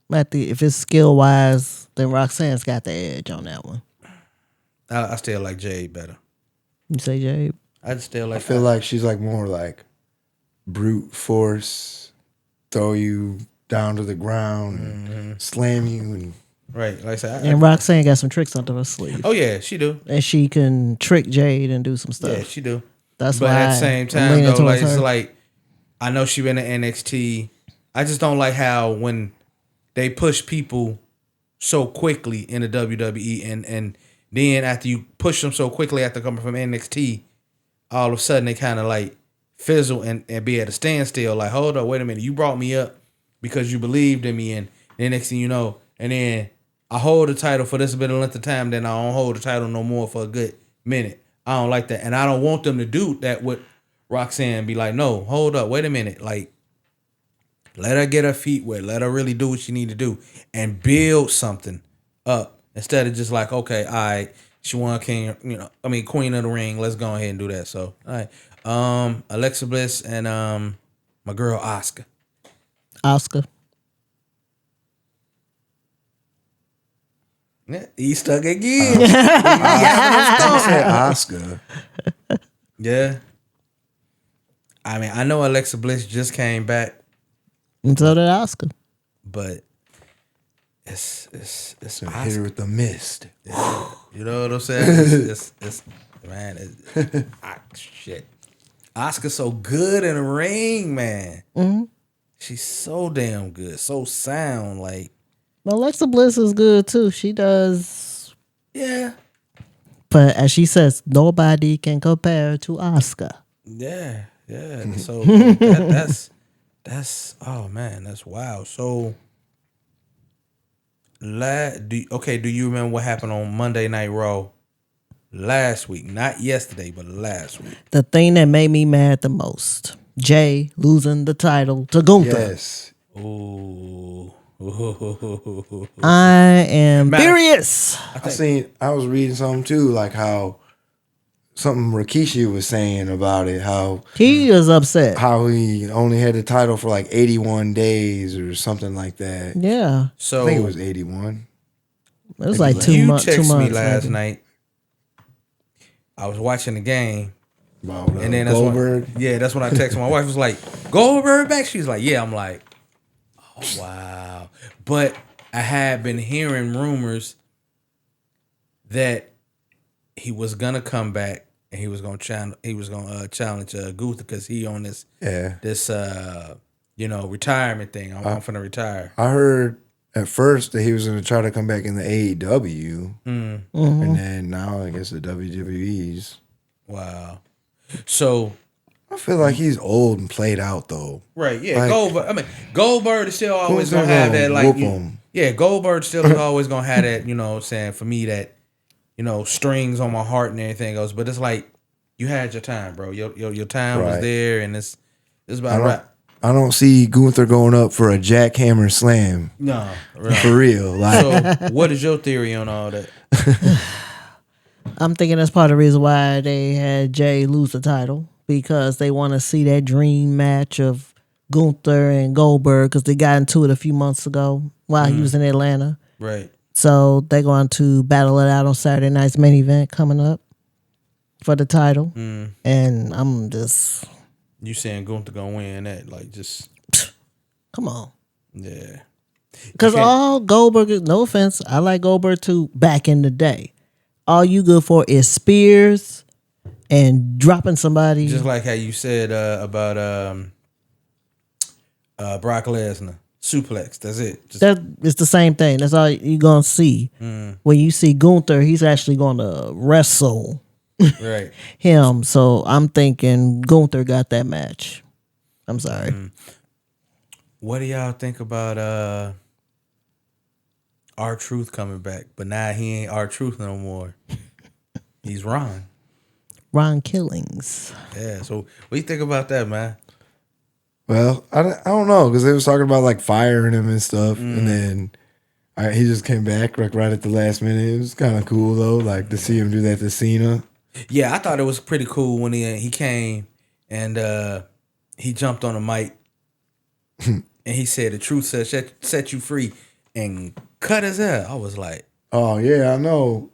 If it's skill wise, then Roxanne's got the edge on that one. I still like Jade better. You say Jade? I just still like. I feel like she's like more like brute force, throw you down to the ground, and slam you, and right. Like I said, And Roxanne got some tricks under her sleeve. oh yeah, she do. And she can trick Jade and do some stuff. Yeah, she do. That's but why at the same I'm time, leaning though, like towards it's her. like I know she been in NXT. I just don't like how when they push people so quickly in the WWE, and then after you push them so quickly after coming from NXT, all of a sudden they kind of like fizzle and be at a standstill. Like, hold up, wait a minute, you brought me up because you believed in me, and then next thing you know, and then I hold the title for this bit of length of time, then I don't hold the title no more for a good minute. I don't like that, and I don't want them to do that with Roxanne. Be like, no, hold up, wait a minute, like. Let her get her feet wet. Let her really do what she need to do and build something up instead of just like, okay, all right, she won Queen of the Ring. Let's go ahead and do that. So, all right, Alexa Bliss and my girl Asuka. Yeah, he stuck again. I said Oscar. Yeah, I mean, I know Alexa Bliss just came back. And so did Oscar. But it's So hit her with the mist. you know what I'm saying? It's shit. Oscar's so good in the ring, man. Mm-hmm. She's so damn good, so sound. Like, Alexa Bliss is good too. She does. yeah, But as she says, nobody can compare to Oscar. yeah. So that's oh man, that's wild. So, do you remember what happened on Monday Night Raw last week? Not yesterday, but last week. The thing that made me mad the most, Jay losing the title to Gunther. Yes. Ooh. I am furious. I was reading something too, like how something Rikishi was saying about it, how He is upset. how he only had the title for like 81 days or something like that. Yeah. So I think it was 81. It was like 2 you months. 2 texted months me last maybe. night. I was watching the game, About and then Goldberg. that's when I texted my wife. Was like, Goldberg back? She's like, yeah. I'm like, oh wow. But I had been hearing rumors that he was gonna come back and he was gonna challenge. Gunther because he on this retirement thing. I'm finna retire. I heard at first that he was going to try to come back in the AEW, and then now I guess the WWE's. Wow. So I feel like he's old and played out though. right, yeah, Like, Goldberg. I mean, Goldberg is still always Gunther gonna have that, gonna like, whoop him. yeah, Goldberg still is always gonna have that. You know, what I'm saying, for me, that strings on my heart and everything else. But it's like you had your time, bro. Your time was Right. there, and it's about right. I don't see Gunther going up for a jackhammer slam. No, right. For real. Like, So, what is your theory on all that? I'm thinking that's part of the reason why they had Jay lose the title, because they want to see that dream match of Gunther and Goldberg, because they got into it a few months ago while he was in Atlanta. Right. So they're going to battle it out on Saturday night's main event coming up for the title. And I'm just... You saying Gunther gonna win that? Like, just Come on. yeah. Because Okay. all Goldberg, no offense, I like Goldberg too back in the day. All you good for is spears and dropping somebody. Just like how you said about Brock Lesnar suplex. That's it. Just, It's the same thing. That's all you're going to see. When you see Gunther, he's actually going to wrestle right. him. So I'm thinking Gunther got that match. I'm sorry. What do y'all think about R-Truth coming back? But now he ain't R-Truth no more. He's Ron. Ron Killings. Yeah. So what do you think about that, man? Well, I don't know because they was talking about like firing him and stuff, and then he just came back like right at the last minute. It was kind of cool though, like to see him do that to Cena. Yeah, I thought it was pretty cool when he came and he jumped on the mic and he said the truth set you free and cut his hair. I was like, Oh yeah, I know.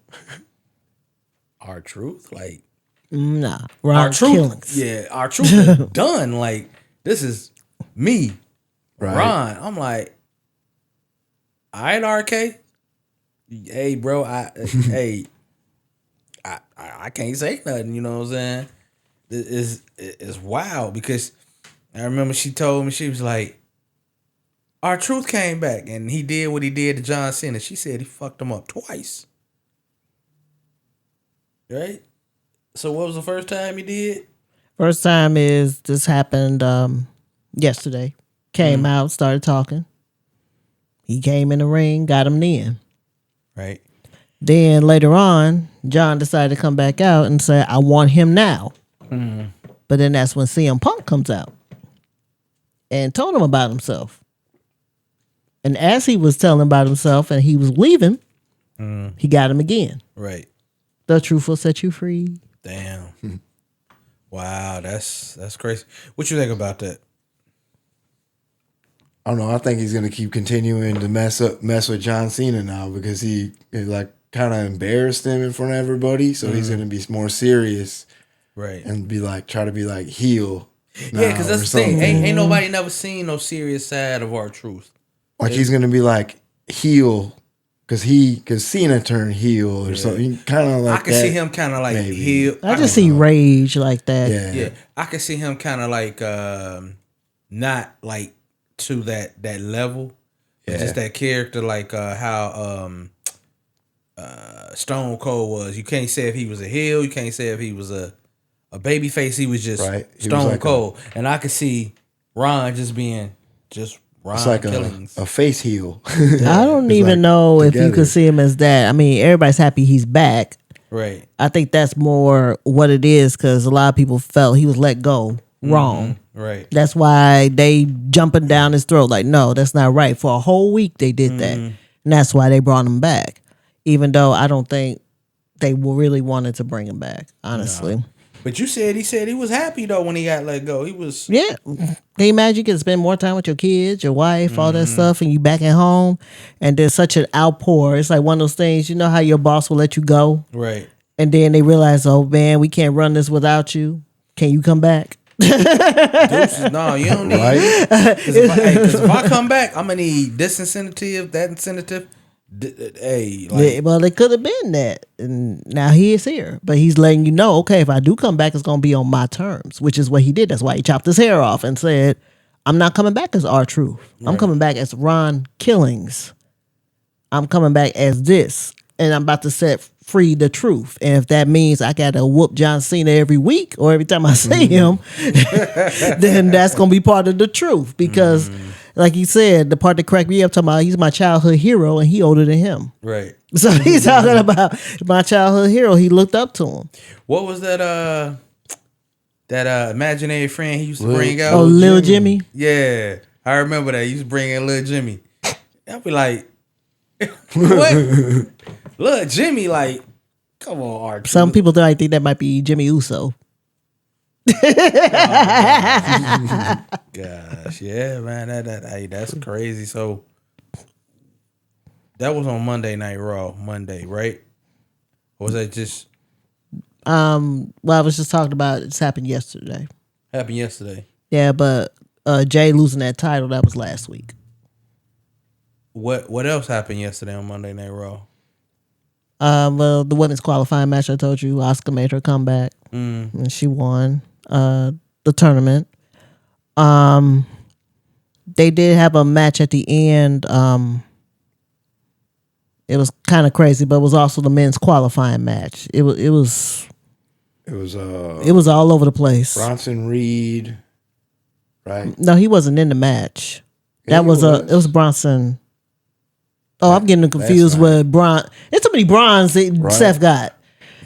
our truth, like Nah, Ron our truth. Killings. Yeah, our truth is done. Like this is me, Right. Ron. I'm like, all right, RK. Hey, bro. I can't say nothing. You know what I'm saying? It's wild because I remember she told me, she was like, our truth came back and he did what he did to John Cena. She said he fucked him up twice. Right? So what was the first time he did? First time is this happened yesterday. Came out, started talking. He came in the ring, got him in. Right. Then later on, John decided to come back out and say, I want him now. But then that's when CM Punk comes out and told him about himself. And as he was telling about himself and he was leaving, he got him again. Right. The truth will set you free. Damn. Wow, that's crazy. What you think about that? I don't know. I think he's gonna keep continuing to mess with John Cena now because he like kind of embarrassed him in front of everybody. So he's gonna be more serious, Right. and try to be like heel. Yeah, because that's the thing. Ain't nobody never seen no serious side of our truth. Like he's gonna be like heel because Cena turned heel or something. Kind of like I can see him kind of like maybe. heel. I just see rage like that. Yeah. Yeah, I can see him kind of like not like to that level, but just that character, like how Stone Cold was. You can't say if he was a heel. You can't say if he was a baby face. He was just Stone Cold, and I could see Ron just being just Ron. It's like Killings. a face heel. I don't even know if you could see him as that. I mean, everybody's happy he's back. Right. I think that's more what it is because a lot of people felt he was let go wrong. Right. That's why they jumping down his throat like, no, that's not right. For a whole week they did that. And that's why they brought him back. Even though I don't think they really wanted to bring him back, honestly. No. But he said he was happy though when he got let go. He was. Yeah. Can you imagine you can spend more time with your kids, your wife, all that stuff, and you back at home and there's such an outpour. It's like one of those things, you know how your boss will let you go? Right. And then they realize, oh man, we can't run this without you. Can you come back? Deuces, no, you don't need. Right? Because if I come back, I'm gonna need this incentive, that incentive. Hey, like, Yeah, well, it could have been that, and now he is here. But he's letting you know, okay, if I do come back, it's gonna be on my terms, which is what he did. That's why he chopped his hair off and said, "I'm not coming back as R-Truth. I'm coming back as Ron Killings. I'm coming back as this, and I'm about to set free the truth. And if that means I got to whoop John Cena every week or every time I see him, then that's going to be part of the truth. Because, like he said, the part that cracked me up, talking about he's my childhood hero and he older than him. right. So he's talking about my childhood hero. He looked up to him. What was that imaginary friend he used to bring out? Oh, Lil Jimmy? Yeah, I remember that. He used to bring in Lil Jimmy. I'd be like, what? Lil Jimmy, like, come on, Art. Some people think that might be Jimmy Uso. Gosh, yeah, man, that's crazy. So that was on Monday Night Raw, Monday, right? Or was that just Well, I was just talking about it's happened yesterday. happened yesterday? Yeah, but Jay losing that title, that was last week. What else happened yesterday on Monday Night Raw? Well, the women's qualifying match I told you, Asuka made her comeback and she won the tournament. They did have a match at the end. It was kind of crazy, but it was also the men's qualifying match. It was all over the place. Bronson Reed, right? No, he wasn't in the match. Yeah, It was Bronson. Oh, I'm getting confused with Bron. There's so many Brons that Seth got.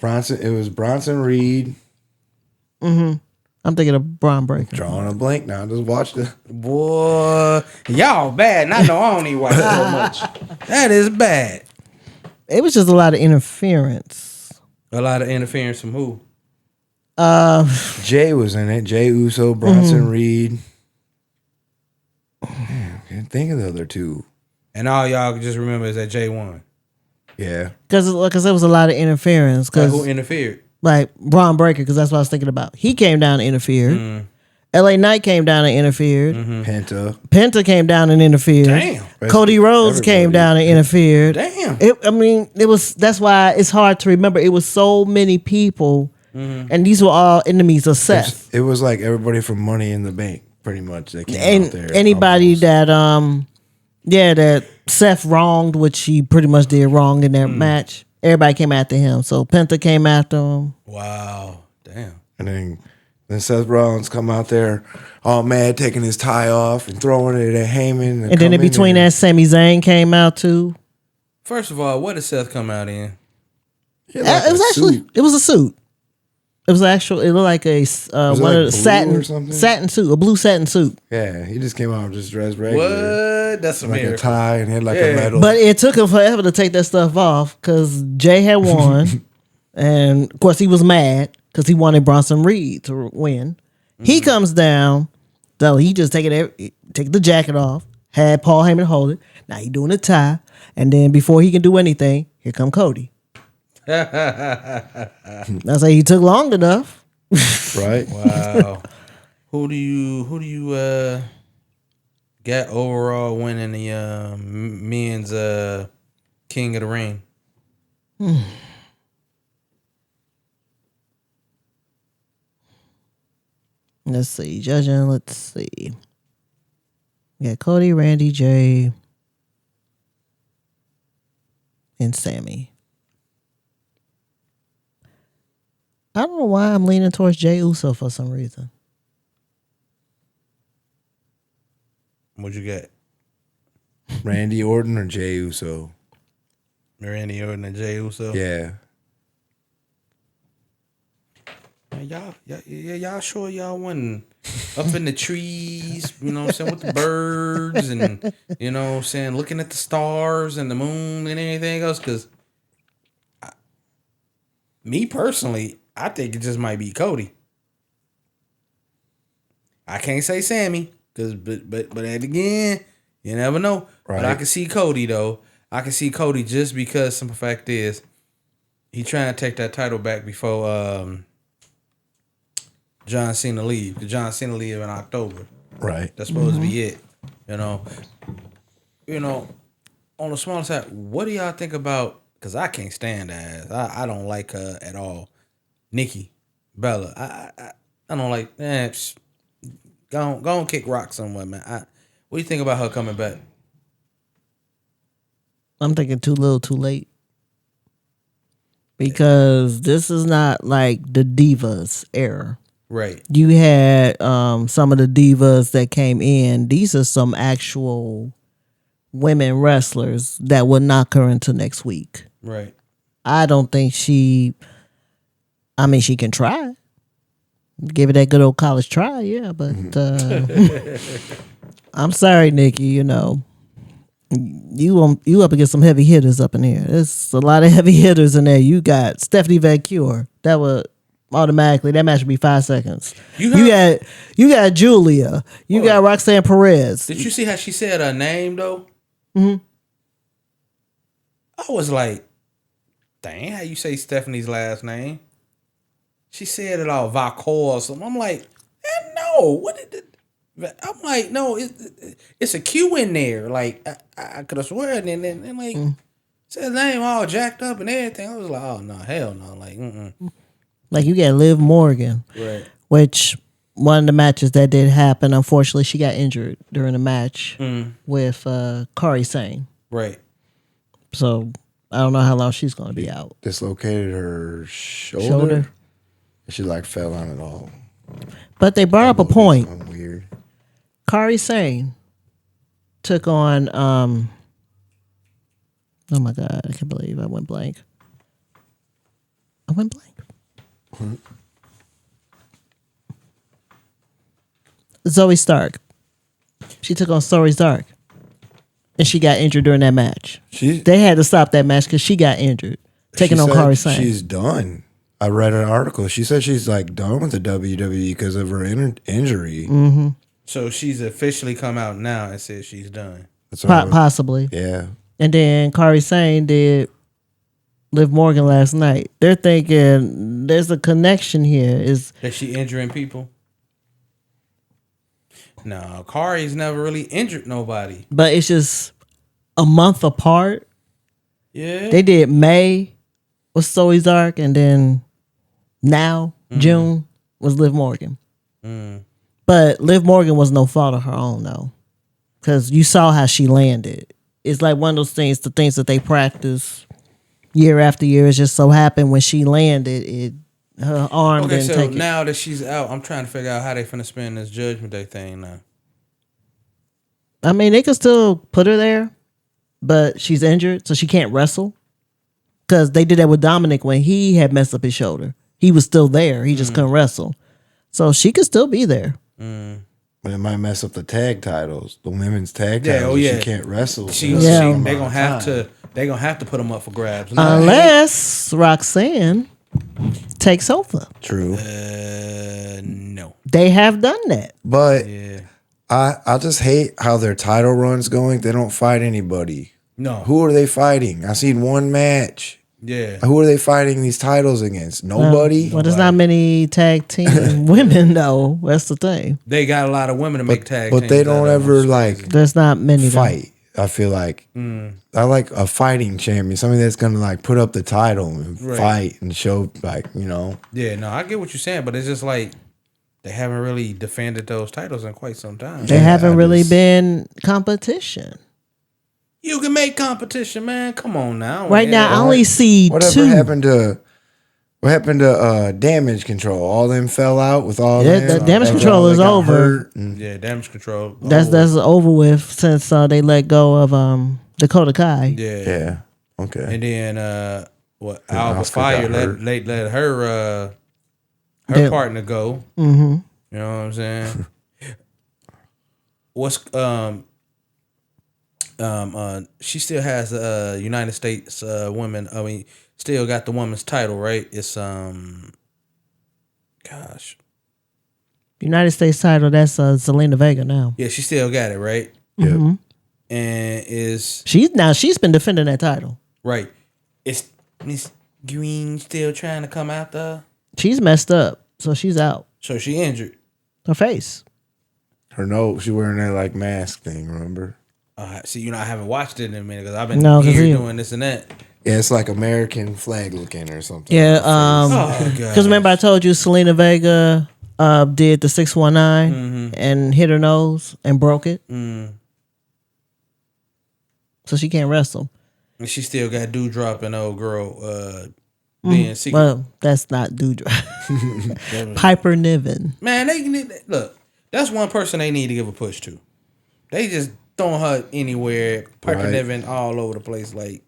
It was Bronson Reed, I'm thinking of Braun Breaker. Drawing a blank now. Just watch the Boy, y'all bad. And I know I don't even watch so much. That is bad. It was just a lot of interference. A lot of interference from who? Jay was in it. Jay Uso, Bronson Reed. Damn, can't think of the other two. And all y'all can just remember is that Jay won. Yeah. Because there was a lot of interference. Like who interfered? Like Braun Breaker, because that's what I was thinking about. He came down and interfered. LA Knight came down and interfered. Penta came down and interfered. Damn. Cody Rhodes came down and interfered. Damn. That's why it's hard to remember. It was so many people, and these were all enemies of Seth. It was like everybody from Money in the Bank, pretty much. That came out there. Anybody that that Seth wronged, which he pretty much did wrong in their match. Everybody came after him. So Penta came after him. Wow. Damn. And then Seth Rollins come out there all mad, taking his tie off and throwing it at Heyman. And then in between that, Sami Zayn came out too. First of all, what did Seth come out in? It was a suit. It was actual. It looked like a one of the satin suit, a blue satin suit. Yeah, he just came out just dressed regular. What? That's a like miracle. a tie and had like a medal. But it took him forever to take that stuff off because Jay had won, and of course he was mad because he wanted Bronson Reed to win. He comes down, so he just take the jacket off. Had Paul Heyman hold it. Now he doing a tie, and then before he can do anything, here come Cody. I say he took long enough, right? Wow. Who do you got overall winning the men's King of the Ring? Let's see. Judging. Let's see. We got Cody, Randy, Jay, and Sammy. I don't know why I'm leaning towards Jay Uso for some reason. What you got? Randy Orton or Jay Uso? Randy Orton and Jay Uso? Yeah. Y'all sure y'all wasn't up in the trees, you know what I'm saying, with the birds and, you know what I'm saying, looking at the stars and the moon and anything else? Because me personally, I think it just might be Cody. I can't say Sammy, but again, you never know. Right. But I can see Cody, though. I can see Cody just because simple fact is he trying to take that title back before John Cena leave. The John Cena leave in October. Right. That's supposed to be it. You know, on the smaller side, what do y'all think about, because I can't stand that ass. I don't like her at all. Nikki Bella. I don't like that. Go on kick rock somewhere, man. What do you think about her coming back? I'm thinking too little, too late. Because this is not like the Divas era. Right. You had some of the Divas that came in. These are some actual women wrestlers that will knock her into next week. Right. I don't think she can try. Give it that good old college try, yeah. But I'm sorry, Nikki, you up against some heavy hitters up in here. There's a lot of heavy hitters in there. You got Stephanie VanCure. That would automatically, that match would be 5 seconds. You got Julia. You got Roxanne Perez. Did you see how she said her name though? Mm-hmm. I was like, dang, how you say Stephanie's last name? She said it all Vacor or something. I'm like, no. What did it? I'm like, no, it's a Q in there. Like, I could have sworn, and then like, said his name all jacked up and everything. I was like, oh, no, hell no. Like, Like, you got Liv Morgan. Right. Which, one of the matches that did happen, unfortunately, she got injured during the match with Kairi Sane. Right. So, I don't know how long she's going to be out. Dislocated her shoulder. She like fell on it all. But they brought up a point. Weird. Kairi Sane took on oh my God, I can't believe I went blank. Zoe Stark. She took on Zoe Stark. And she got injured during that match. They had to stop that match because she got injured. Taking on Kairi Sane. She's done. I read an article. She said she's like done with the WWE because of her injury. Mm-hmm. So she's officially come out now and said she's done. Possibly. Yeah. And then Kairi Sane did Liv Morgan last night. They're thinking there's a connection here. Is she injuring people? No, Kari's never really injured nobody. But it's just a month apart. Yeah. They did May was Zoe Stark, and then now June was Liv Morgan. But Liv Morgan was no fault of her own though, because you saw how she landed. It's like one of those things, the things that they practice year after year. It just so happened when she landed, her arm didn't take it. Okay, so now that she's out, I'm trying to figure out how they finna spin this Judgment Day thing now. I mean, they could still put her there, but she's injured, so she can't wrestle. Because they did that with Dominic when he had messed up his shoulder. He was still there. He just couldn't wrestle. So she could still be there. But it might mess up the tag titles, the women's tag titles. She can't threstle. They're gonna have to put them up for grabs. Unless Roxanne takes over. True. No. They have done that. But I just hate how their title run's going. They don't fight anybody. No. Who are they fighting? I seen one match. Yeah. Who are they fighting these titles against? Nobody? Well, there's not many tag team women, though. That's the thing. They got a lot of women to make tag teams. But they don't ever, like, there's not many fight. I feel like I like a fighting champion, somebody that's gonna like put up the title and fight and show, like, you know. Yeah, no, I get what you're saying, but it's just like they haven't really defended those titles in quite some time. They haven't really been competition. You can make competition, man. Come on now. Right now, I only see two. What happened to Damage Control? All them fell out with all them. The Damage Control is over. Yeah, Damage Control. That's over with since they let go of Dakota Kai. Yeah. Okay. And then Alba Fire let her partner go. Mm-hmm. You know what I'm saying? She still has United States women. I mean, still got the women's title, right? It's United States title. That's Zelina Vega now. Yeah, she still got it, right? Mm-hmm. And she's been defending that title. Right. Is Miss Green still trying to come out there? She's messed up, so she's out. So she injured her face. Her nose. She wearing that like mask thing. Remember? See, I haven't watched it in a minute because I've been here doing this and that. Yeah, it's like American flag looking or something. Yeah, because remember I told you Zelina Vega did the 619 and hit her nose and broke it. So she can't wrestle. And she still got Dewdrop and old girl being secret. Well, that's not Dewdrop. Piper Niven. Man, look, that's one person they need to give a push to. They just throwing her anywhere, Piper Niven all over the place. Like,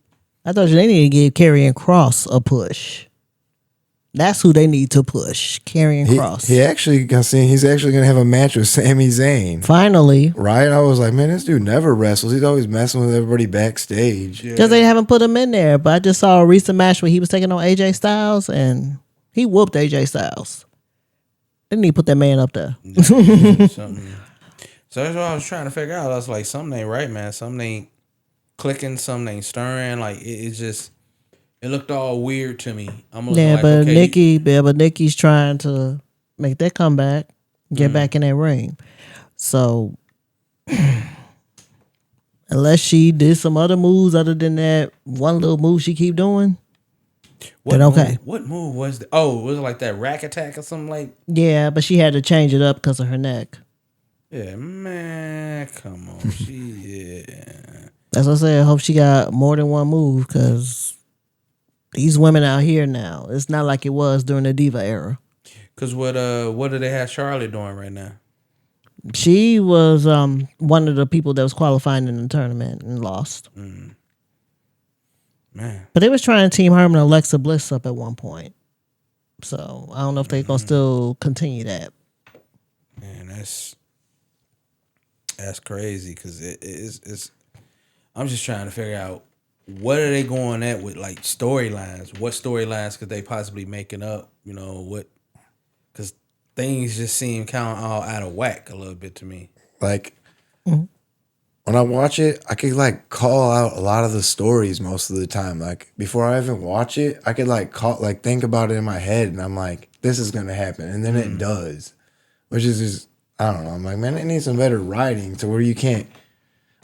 I thought they need to give Karrion Kross a push. That's who they need to push. Karrion Kross. He's actually going to have a match with Sami Zayn. Finally. Right? I was like, man, this dude never wrestles. He's always messing with everybody backstage. Because they haven't put him in there. But I just saw a recent match where he was taking on AJ Styles and he whooped AJ Styles. They need to put that man up there. So that's what I was trying to figure out. I was like, something ain't right, man. Something ain't clicking. Something ain't stirring. Like, it's just... It looked all weird to me. But Nikki's trying to make that comeback, get back in that ring. So unless she did some other moves other than that one little move she keep doing, then okay. What move was that? Oh, was it like that rack attack or something like? Yeah, but she had to change it up because of her neck. Yeah, man, come on, That's what I said. I hope she got more than one move because these women out here now, it's not like it was during the Diva era. Because what do they have Charlotte doing right now? She was one of the people that was qualifying in the tournament and lost. Man. But they was trying to team her and Alexa Bliss up at one point. So I don't know if they're going to still continue that. Man, That's crazy because it's. I'm just trying to figure out what are they going at with like storylines. What storylines could they possibly making up? You know what? Because things just seem kind of all out of whack a little bit to me. Like when I watch it, I could like call out a lot of the stories most of the time. Like before I even watch it, I could like think about it in my head, and I'm like, this is gonna happen, and then it does, which is just I don't know. I'm like, man, it needs some better writing to where you can't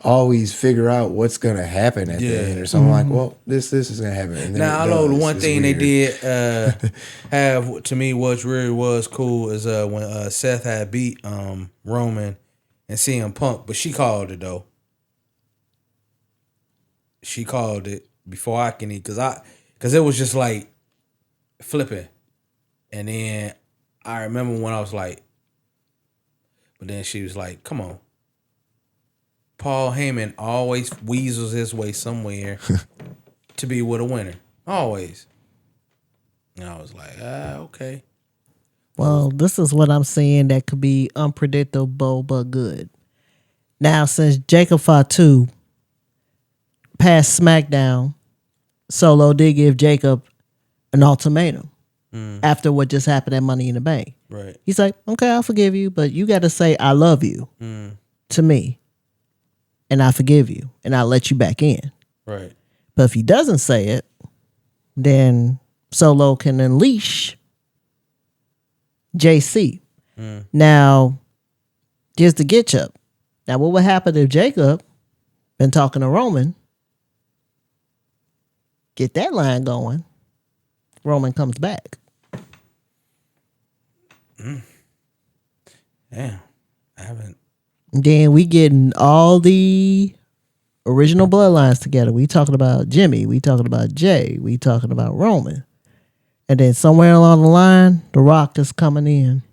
always figure out what's gonna happen at the end or something. Like, well, this is gonna happen. And then Now I it know the does. one It's thing weird. they did have to me was really was cool is when Seth had beat Roman and CM Punk, but she called it though. She called it before I can eat because it was just like flipping, and then I remember when I was like, but then she was like, "Come on." Paul Heyman always weasels his way somewhere to be with a winner. Always. And I was like, okay. Well, this is what I'm saying that could be unpredictable but good. Now, since Jacob Fatu passed SmackDown, Solo did give Jacob an ultimatum after what just happened at Money in the Bank. Right. He's like, okay, I'll forgive you, but you got to say I love you to me, and I forgive you, and I'll let you back in. Right. But if he doesn't say it, then Solo can unleash JC. Now, here's the get up. Now, what would happen if Jacob been talking to Roman, get that line going, Roman comes back. Damn. I haven't. Then we getting all the original bloodlines together. We talking about Jimmy. We talking about Jay. We talking about Roman. And then somewhere along the line, The Rock is coming in.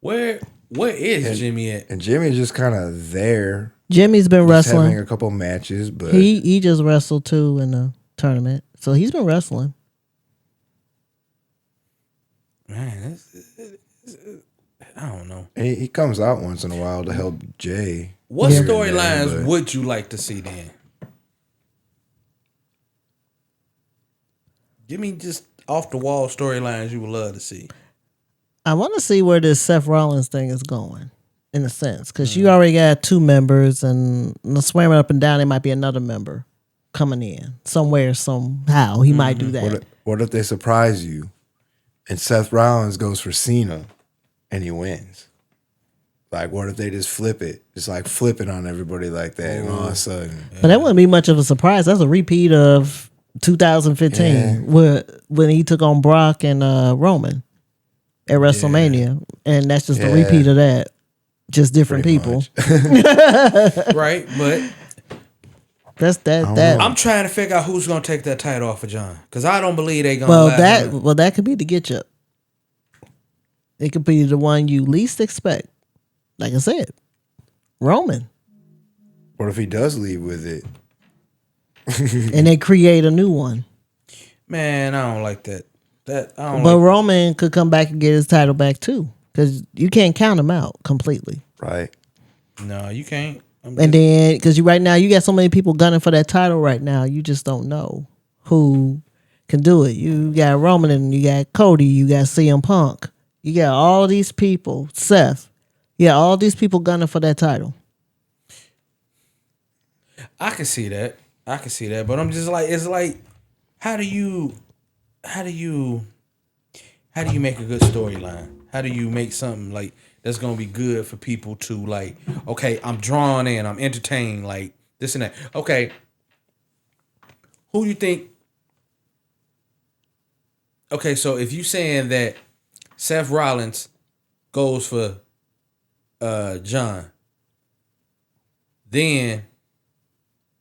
Where is Jimmy at? And Jimmy's just kind of there. Jimmy's been Just wrestling. having a couple matches, but He just wrestled too in the tournament. So he's been wrestling. Man, I don't know. he comes out once in a while to help Jay. What here and there, storylines but- would you like to see then? Give me just off the wall storylines you would love to see. I want to see where this Seth Rollins thing is going, in a sense, because you already got 2 members, and swearing up and down, there might be another member coming in somewhere, somehow. He might do that. What if they surprise you and Seth Rollins goes for Cena and he wins? Like, what if they just flip it? Just like flip it on everybody like that, and all of a sudden. But that wouldn't be much of a surprise. That's a repeat of 2015 when he took on Brock and Roman at WrestleMania. And that's just a repeat of that. Just different Pretty people. Right, but That's that. I'm trying to figure out who's gonna take that title off of John. Because I don't believe they gonna that could be the get up. It could be the one you least expect. Like I said, Roman. What if he does leave with it? And they create a new one. Man, I don't like that. But Roman could come back and get his title back too. Because you can't count him out completely. Right. No, you can't. And then, because right now, you got so many people gunning for that title right now, you just don't know who can do it. You got Roman, and you got Cody, you got CM Punk. You got all these people, Seth. Yeah, all these people gunning for that title. I can see that. But I'm just like, it's like, how do you make a good storyline? How do you make something like that's gonna be good for people to like? Okay, I'm drawn in, I'm entertained, like this and that. Okay, who do you think? Okay, so if you saying that Seth Rollins goes for John, then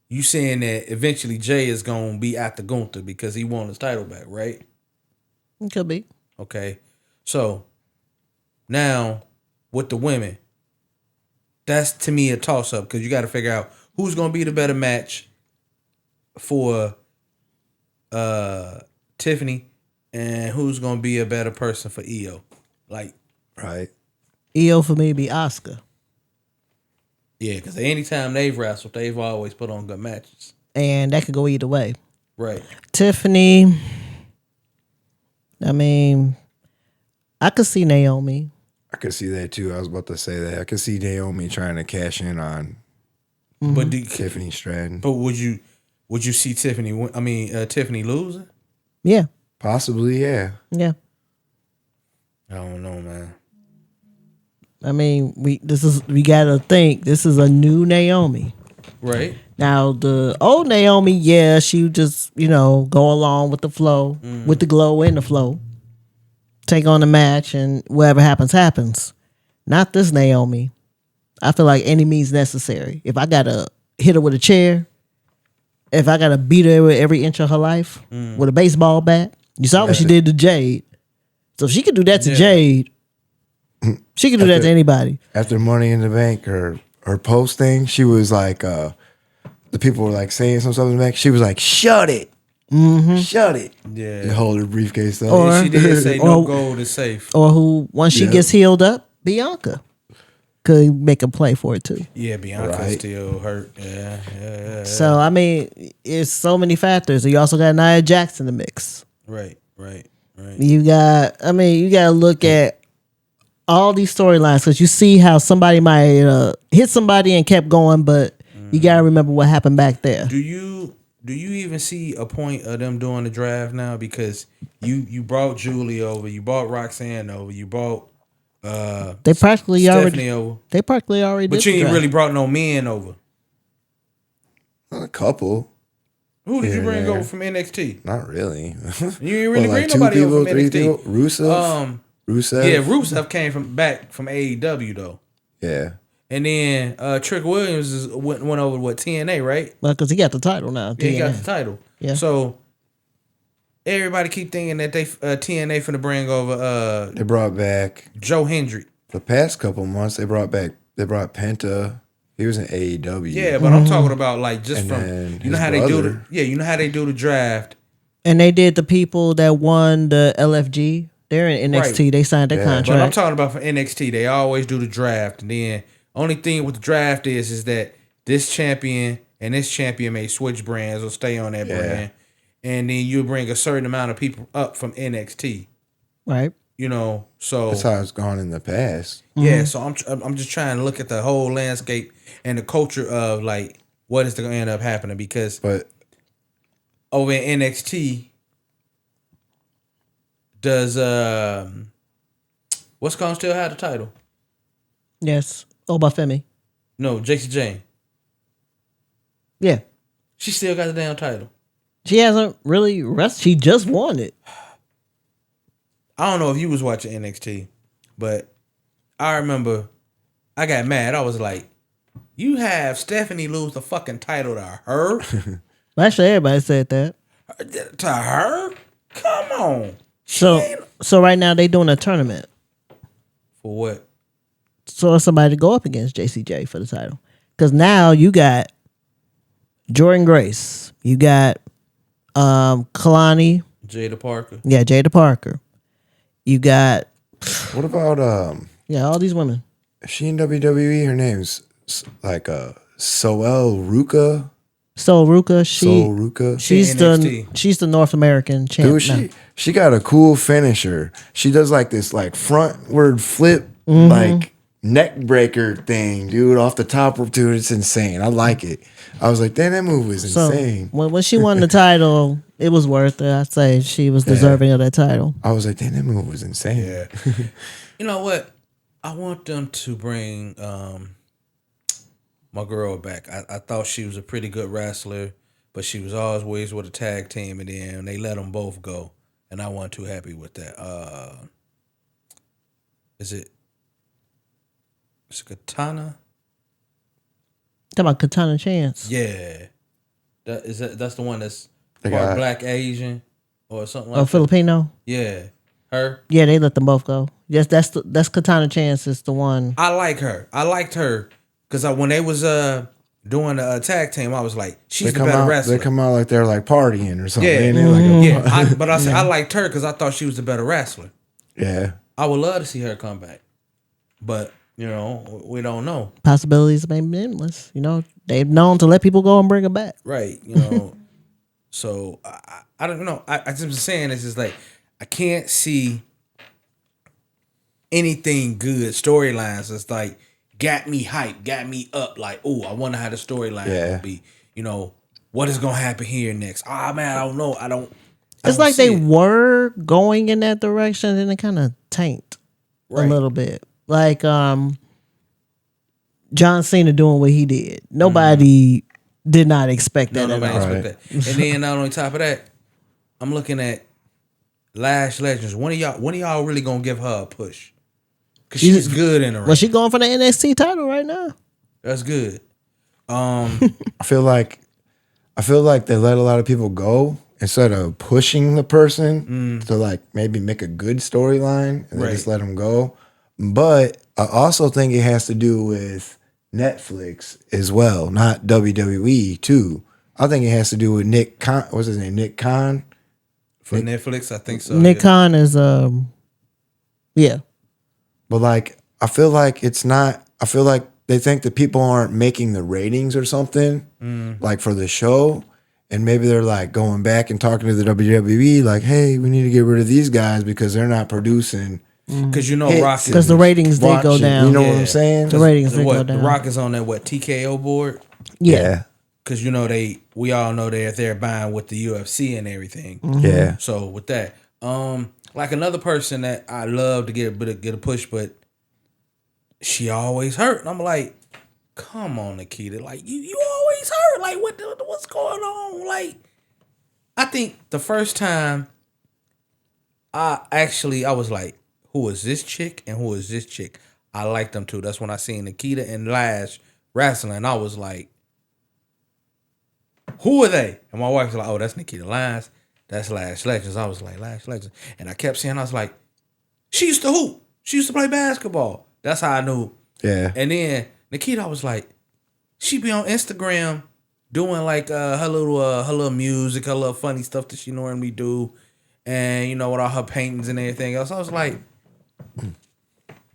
you saying that eventually Jay is gonna be after Gunther because he won his title back, right? It could be. Okay, so now with the women, that's to me a toss up because you got to figure out who's gonna be the better match for Tiffany and who's gonna be a better person for EO. Like, Right. EO for me be Oscar. Yeah, because anytime they've wrestled, they've always put on good matches. And that could go either way. Right. Tiffany, I mean, I could see Naomi. I could see that too. I was about to say that. I could see Naomi trying to cash in on But Tiffany Stratton. But would you see Tiffany? Tiffany losing? Yeah. Possibly, yeah. Yeah. I don't know, man. I mean, we gotta think this is a new Naomi. Right. Now the old Naomi, yeah, she would just, go along with the flow, with the glow and the flow. Take on the match and whatever happens, happens. Not this Naomi. I feel like any means necessary. If I gotta hit her with a chair, if I gotta beat her with every inch of her life with a baseball bat, you saw what she did to Jade. So if she could do that to Jade, she could do that to anybody. After Money in the Bank, her post thing, she was like, the people were like saying some stuff in the back. She was like, "Shut it, shut it." Yeah. And hold her briefcase up. Or- She did say no gold is safe. Or once she gets healed up, Bianca could make a play for it too. Yeah, Bianca's Right. still hurt. Yeah. So I mean, it's so many factors. You also got Nia Jax in the mix. Right. You got to look at all these storylines because you see how somebody might hit somebody and kept going, but you got to remember what happened back there. Do you even see a point of them doing the draft now? Because you brought Julie over, you brought Roxanne over, you brought They practically Stephanie over, already but did you the ain't draft. really brought no men over. A couple. Who did you Here bring and over there. from NXT? Not really. You ain't really Well, bring like two nobody over people, from three NXT. people. Rusev. Rusev. Yeah, Rusev came back from AEW though, Yeah. and then Trick Williams went over to TNA, right? Well, because he got the title now. Yeah, he got TNA. the title. Yeah. So everybody keep thinking that they TNA finna bring over They brought back Joe Hendrick. the past couple months. They brought Penta. He was in AEW. Yeah, but I'm talking about like just And from then you know his how they do brother. you know how they do the draft. And they did the people that won the LFG. They're in NXT. Right. They signed their Yeah. contract. But I'm talking about for NXT. They always do the draft, and then only thing with the draft is that this champion and this champion may switch brands or stay on that brand, and then you bring a certain amount of people up from NXT. Right. So That's how it's gone in the past. yeah. So I'm just trying to look at the whole landscape and the culture of like what is going to end up happening because But over in NXT. Does what's going still have the title? Yes. Obafemi. No, JC Jane. Yeah. She still got the damn title. She hasn't really wrestled. She just won it. I don't know if you was watching NXT, but I remember I got mad. I was like, you have Stephanie lose the fucking title to her? Well, actually, everybody said that. To her? Come on. So right now they doing a tournament. For what? So somebody to go up against JCJ for the title. Because now you got Jordan Grace. You got Kalani. Jada Parker. Yeah, Jada Parker. You got what about all these women. is she in WWE? Her name's like Soel Ruka. So Ruka, Sol Ruka. she's the North American champ. Dude, she got a cool finisher. She does like this like frontward flip like neck breaker thing, dude, off the top of dude. It's insane. I like it. I was like, damn, that move was insane. When she won the title, it was worth it. I'd say she was deserving of that title. I was like, damn, that move was insane. Yeah. You know what? I want them to bring my girl back. I thought she was a pretty good wrestler, but she was always with a tag team, and then they let them both go, and I wasn't too happy with that. Is it Katana? Talking about Katana Chance. Yeah, that's the one that's They part got- Black Asian or something like Oh, that. Filipino. Yeah, her. Yeah, they let them both go. Yes, that's Katana Chance is the one. I like her. I liked her because when they was doing the tag team, I was like, she's the better wrestler. They come out like they're like partying or something. Yeah, Ain't it? Like a- yeah. But I said I liked her because I thought she was the better wrestler. yeah. I would love to see her come back, but You know, we don't know. Possibilities may be endless. You know, they've known to let people go and bring them back. Right. You know, so I don't know. I just was saying this is like, I can't see anything good storylines. It's like, got me hyped, got me up. Like, oh, I wonder how the storyline will be. You know, what is going to happen here next? Ah, man, I don't know. It's like they were going in that direction and it kind of tanked a little bit. Like John Cena doing what he did. Nobody did not expect that. Nobody expect that. And then not on top of that, I'm looking at Lash Legends. When are y'all really gonna give her a push? Cause she's good in the ring. Well, she going for the NXT title right now. That's good. I feel like they let a lot of people go instead of pushing the person to like maybe make a good storyline, and they just let them go. But I also think it has to do with Netflix as well, not WWE too. I think it has to do with Nick Khan. What's his name? Nick Khan. For Netflix, I think so. Nick Khan is yeah. But like I feel like they think that people aren't making the ratings or something like for the show. And maybe they're like going back and talking to the WWE like, hey, we need to get rid of these guys because they're not producing. Because you know Rock is... Because the ratings did go down. You know what I'm saying? The ratings did go down. The Rock is on that, TKO board? Yeah. Because, you know, we all know they're buying with the UFC and everything. Yeah. So, with that, like another person that I love to get a push, but she always hurt. And I'm like, come on, Nikita. Like, you always hurt. Like, what's going on? Like, I think the first time I was like, who is this chick and who is this chick? I like them too. That's when I seen Nikita and Lash wrestling. I was like, who are they? And my wife was like, oh, that's Nikita Lash. That's Lash Legends. I was like, Lash Legends. And I kept saying, I was like, she used to hoop. She used to play basketball. That's how I knew. Yeah. And then Nikita, I was like, she be on Instagram doing like her little music, her little funny stuff that she normally do. And, you know, with all her paintings and everything else. I was like,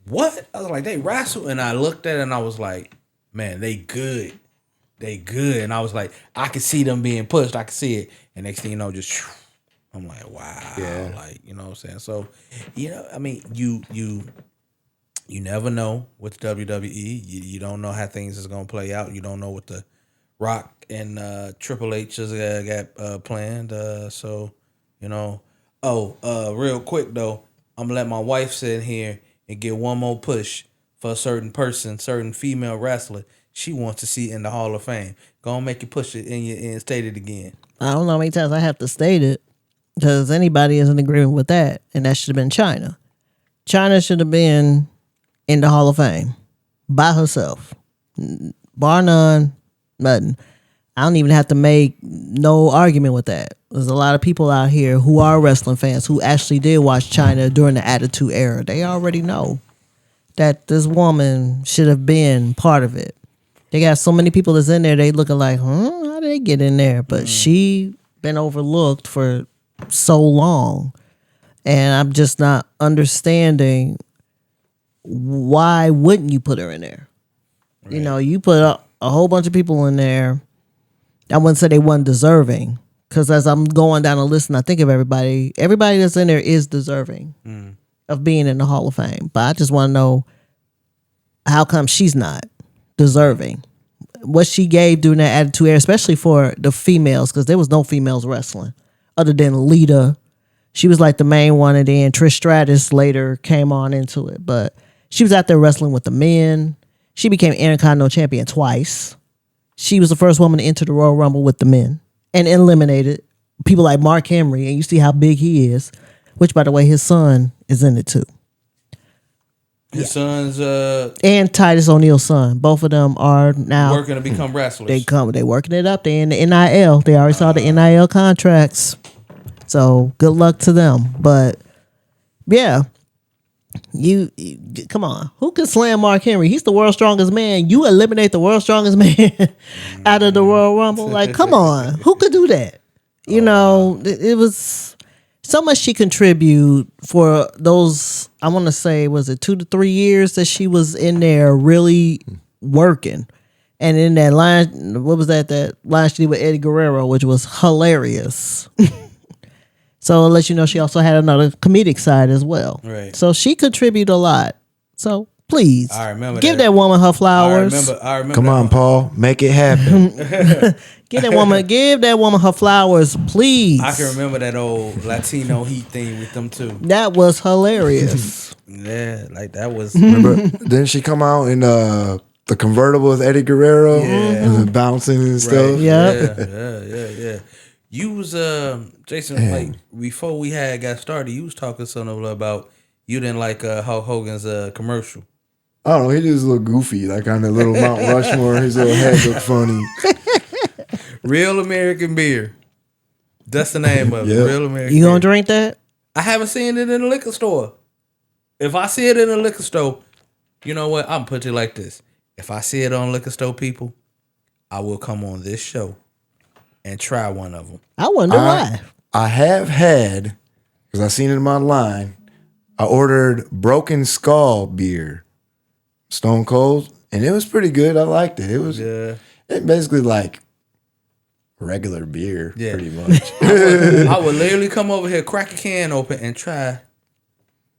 what? I was like, they wrestle. And I looked at it and I was like, man, they good. They good. And I was like, I could see them being pushed. I could see it. And next thing you know, just, I'm like, wow. Yeah. Like, you know what I'm saying? So, you know, I mean, you never know with WWE. You don't know how things is going to play out. You don't know what the Rock and Triple H has got planned. So, you know. Oh, real quick, though. I'm going to let my wife sit here and get one more push for a certain person, certain female wrestler she wants to see in the Hall of Fame. Go on, make you push it and state it again. I don't know how many times I have to state it because anybody is in agreement with that, and that should have been China. China should have been in the Hall of Fame by herself. Bar none, nothing. I don't even have to make no argument with that. There's a lot of people out here who are wrestling fans who actually did watch China during the Attitude Era. They already know that this woman should have been part of it. They got so many people that's in there, they looking like, how did they get in there? But she been overlooked for so long. And I'm just not understanding why wouldn't you put her in there? Right. You know, you put a whole bunch of people in there. I wouldn't say they weren't deserving, because as I'm going down the list and I think of everybody that's in there is deserving of being in the Hall of Fame. But I just want to know, how come she's not deserving? What she gave during that Attitude Era, especially for the females, because there was no females wrestling other than Lita. She was like the main one, and then Trish Stratus later came on into it. But she was out there wrestling with the men. She became Intercontinental Champion twice. She was the first woman to enter the Royal Rumble with the men and eliminated people like Mark Henry. And you see how big he is, which, by the way, his son is in it too. His son's and Titus O'Neil's son. Both of them are now working to become wrestlers. They working it up. They in the NIL. They already saw the NIL contracts. So good luck to them. But yeah. You come on. Who can slam Mark Henry? He's the world's strongest man. You eliminate the world's strongest man out of the Royal Rumble. Like, come on. Who could do that? You know, it was so much she contributed for those, I want to say, was it 2 to 3 years that she was in there really working. And in that line, what was that line she did with Eddie Guerrero, which was hilarious. So I'll let you know she also had another comedic side as well. Right. So she contributed a lot. So please, I remember give that woman her flowers. I remember. Come on, Paul, make it happen. Give that woman her flowers, please. I can remember that old Latino Heat thing with them too. That was hilarious. Yeah, like that was. Remember? Didn't she come out in the convertible with Eddie Guerrero? Yeah. And bouncing and stuff. Right. Yeah. You was Jason, like before we got started, you was talking something about you didn't like Hulk Hogan's commercial. I don't know. He just looked goofy, like on the little Mount Rushmore. His little head looked funny. Real American beer. That's the name of it. Yep. Real American. You gonna beer. drink that? I haven't seen it in the liquor store. If I see it in the liquor store, you know what? I'm put it like this. If I see it on liquor store, people, I will come on this show and try one of them. I wonder why. I have had, because I seen it online, I ordered Broken Skull beer, Stone Cold, and it was pretty good. I liked it. It was it basically like regular beer, pretty much. I would literally come over here, crack a can open, and try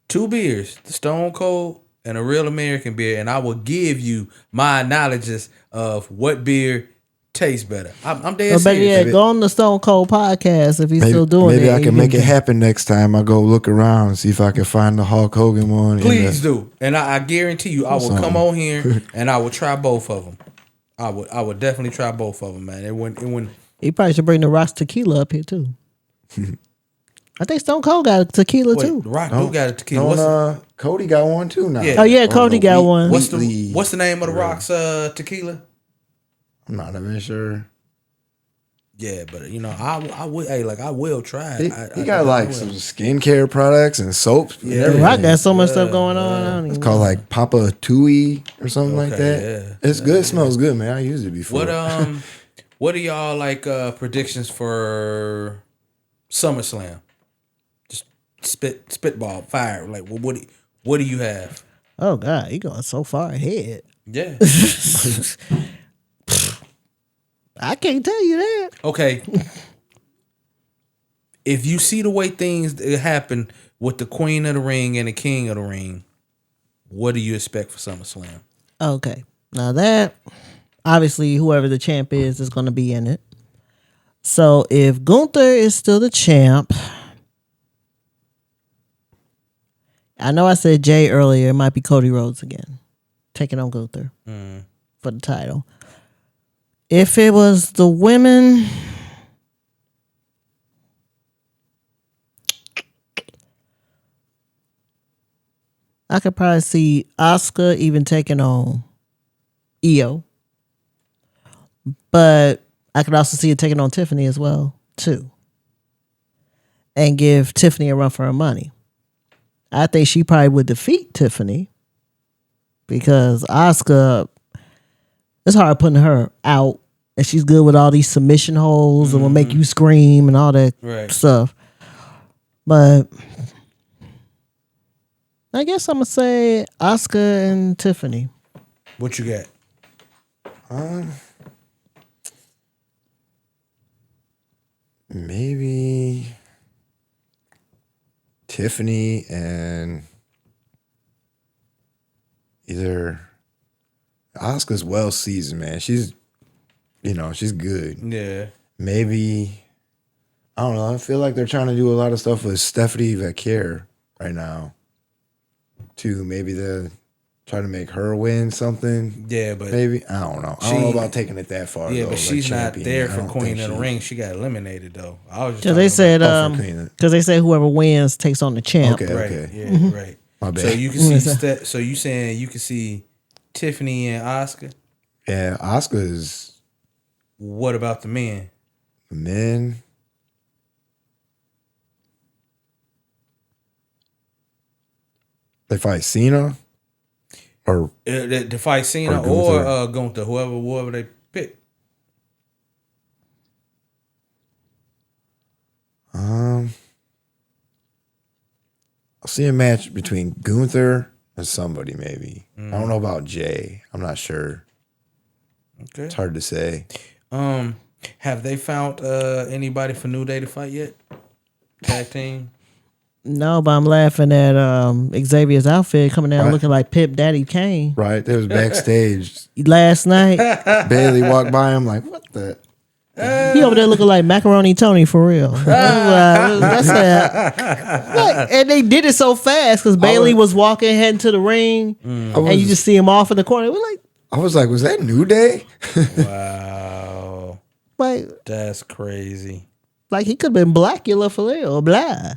2 beers, the Stone Cold and a Real American beer, and I will give you my knowledge of what beer tastes better. I'm dead serious. Go on the Stone Cold podcast if he's still doing it. Maybe I can make it happen next time. I go look around and see if I can find the Hulk Hogan one. Please do, and I guarantee you, I will come on here and I will try both of them. I would definitely try both of them, man. It wouldn't. He probably should bring the Rock's tequila up here too. I think Stone Cold got a tequila too. The Rock do got a tequila. Cody got one too now. Yeah. Oh yeah, Cody got one. What's the name of the Rock's tequila? I'm not even sure. Yeah, but I would. Hey, like I will try it. He got like some skincare products and soaps. And The Rock got so much stuff going on. It's called like Papa Tui or something like that. Yeah. It's good. It smells good, man. I used it before. What are y'all like predictions for SummerSlam? Just spitball fire. Like what do you have? Oh God, you going so far ahead. Yeah. I can't tell you that. Okay. If you see the way things happen with the Queen of the Ring and the King of the Ring, what do you expect for SummerSlam? Okay. Now that, obviously, whoever the champ is going to be in it. So if Gunther is still the champ, I know I said Jay earlier, it might be Cody Rhodes again, taking on Gunther for the title. If it was the women, I could probably see Asuka even taking on Io. But I could also see it taking on Tiffany as well, too. And give Tiffany a run for her money. I think she probably would defeat Tiffany because Asuka, it's hard putting her out, and she's good with all these submission holds and will make you scream and all that stuff. But I guess I'm gonna say Asuka and Tiffany. What you got? Maybe Tiffany and either Asuka's well seasoned, man. She's good. Yeah. Maybe, I don't know. I feel like they're trying to do a lot of stuff with Stephanie Vaquer right now, too. Maybe they're trying to make her win something. Yeah, but maybe, I don't know. I don't know about taking it that far. Yeah, though, but she's like not champion. there for Queen of the Ring. She got eliminated though. I was just Because they said, Queen. because they said whoever wins takes on the champ. Okay, right. okay. Yeah, right. My bad. So you can see. So you saying you can see Tiffany and Asuka? Yeah, Asuka is What about the men? the men. They fight Cena or To fight Cena Or or Gunther, whoever they pick. I'll see a match between Gunther and somebody maybe. I don't know about Jay. I'm not sure. Okay. It's hard to say. Have they found anybody for New Day to fight yet? Tag team? No, but I'm laughing at Xavier's outfit coming down looking like Pip Daddy Kane. Right. They was backstage. Last night, Bailey walked by him like, what the? he over there looking like Macaroni Tony for real. That's like, and they did it so fast because Bailey was walking heading to the ring, and you just see him off in the corner. We're like, I was like, was that New Day? Wow. like That's crazy. Like he could have been Blackula for real, blah.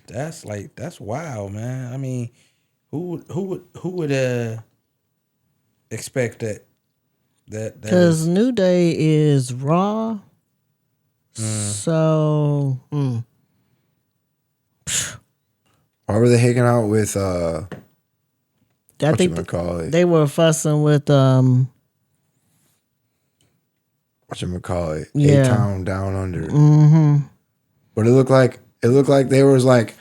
That's wild, man. I mean, who would expect that? Because New Day is Raw. So Why were they hanging out with I think whatchamacallit? they were fussing with Whatchamacallit? Yeah. A-Town Down Under. Mm-hmm. But it looked like they was like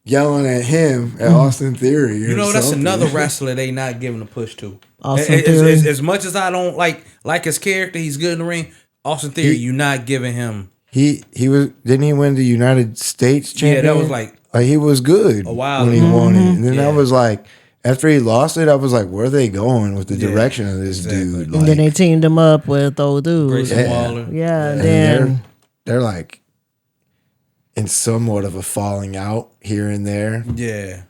yelling at him at Austin Theory. You know, that's another wrestler they not giving a push to. Austin Theory. As much as I don't like his character, he's good in the ring. Austin Theory, you not giving him. He was, didn't he win the United States champion? Yeah, that was like he was good a while when he ago. won it. And then Yeah. I was like, after he lost it, I was like, where are they going with the direction of this dude? And then they teamed him up with old dude. Grayson Waller. Yeah, and then they're like in somewhat of a falling out here and there. Yeah.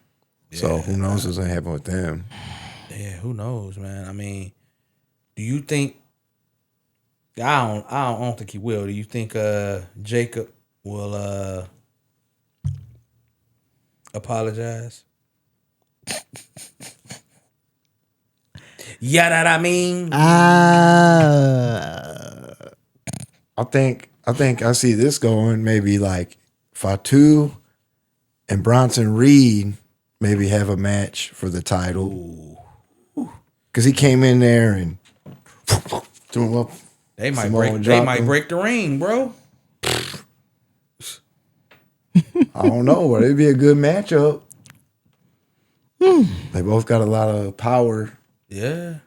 So who knows what's gonna happen with them? Yeah, who knows, man? I mean, do you think? I don't think he will. Do you think Jacob will apologize? Yeah, that I mean. I think I see this going maybe like Fatu and Bronson Reed maybe have a match for the title. Because he came in there and threw him up. They might break the ring, bro. I don't know, but it'd be a good matchup. They both got a lot of power. Yeah.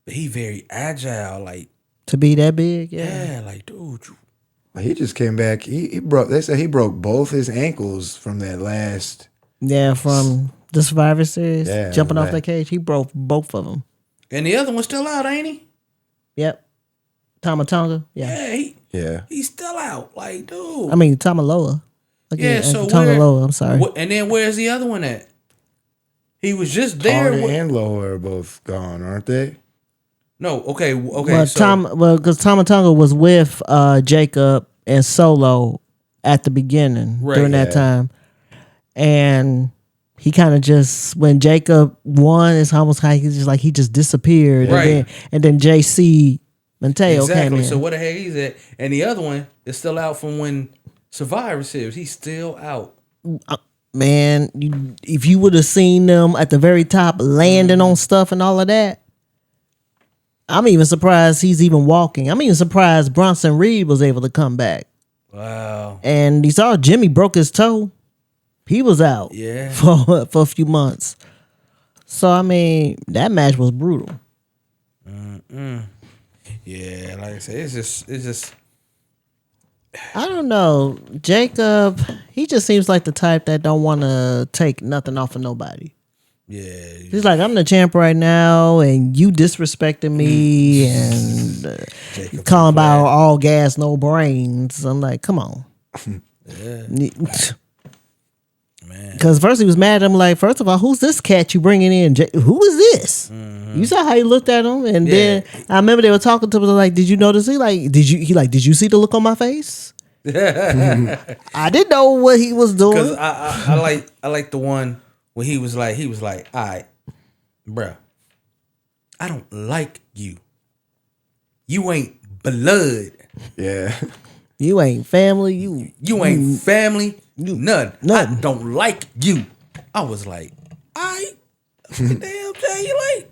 But he very agile, like to be that big, yeah. yeah, like dude. He just came back. He broke. They said he broke both his ankles from that last. Yeah, from the Survivor Series, Yeah, jumping off right. that cage, he broke both of them. And the other one's still out, ain't he? Yep. Tamatonga, yeah. Yeah. He's still out. Like, dude. I mean Tamaloa. Yeah, so Tongaloa, I'm sorry. And then where's the other one at? He was just there. Tony and Loa are both gone, aren't they? No, okay. Well, So because Tamatonga was with Jacob and Solo at the beginning during that time, and he kind of just when Jacob won, it's almost like he just disappeared, Right. and then JC Mateo came in. So what the heck he's at? And the other one is still out from when Survivor Series. He's still out. Man, if you would have seen them at the very top landing on stuff and all of that, I'm even surprised he's even walking. I'm even surprised Bronson Reed was able to come back. Wow. And you saw Jimmy broke his toe. He was out for a few months. So, I mean, that match was brutal. Yeah, like I said, it's just. I don't know. Jacob, he just seems like the type that don't want to take nothing off of nobody. Yeah. He's like, I'm the champ right now, and you disrespecting me and calling about all gas, no brains. I'm like, come on. Yeah. Man. Because first he was mad. I'm like, first of all, who's this cat you bringing in? Who is this? You saw how he looked at him, and then I remember they were talking to him like, did you notice? Did you see the look on my face? I didn't know what he was doing. Because I like the one when he was like, all right, bruh, I don't like you. You ain't blood. Yeah. You ain't family. You ain't family. You nothing. I don't like you. I was like, all right. Damn, Jay, like,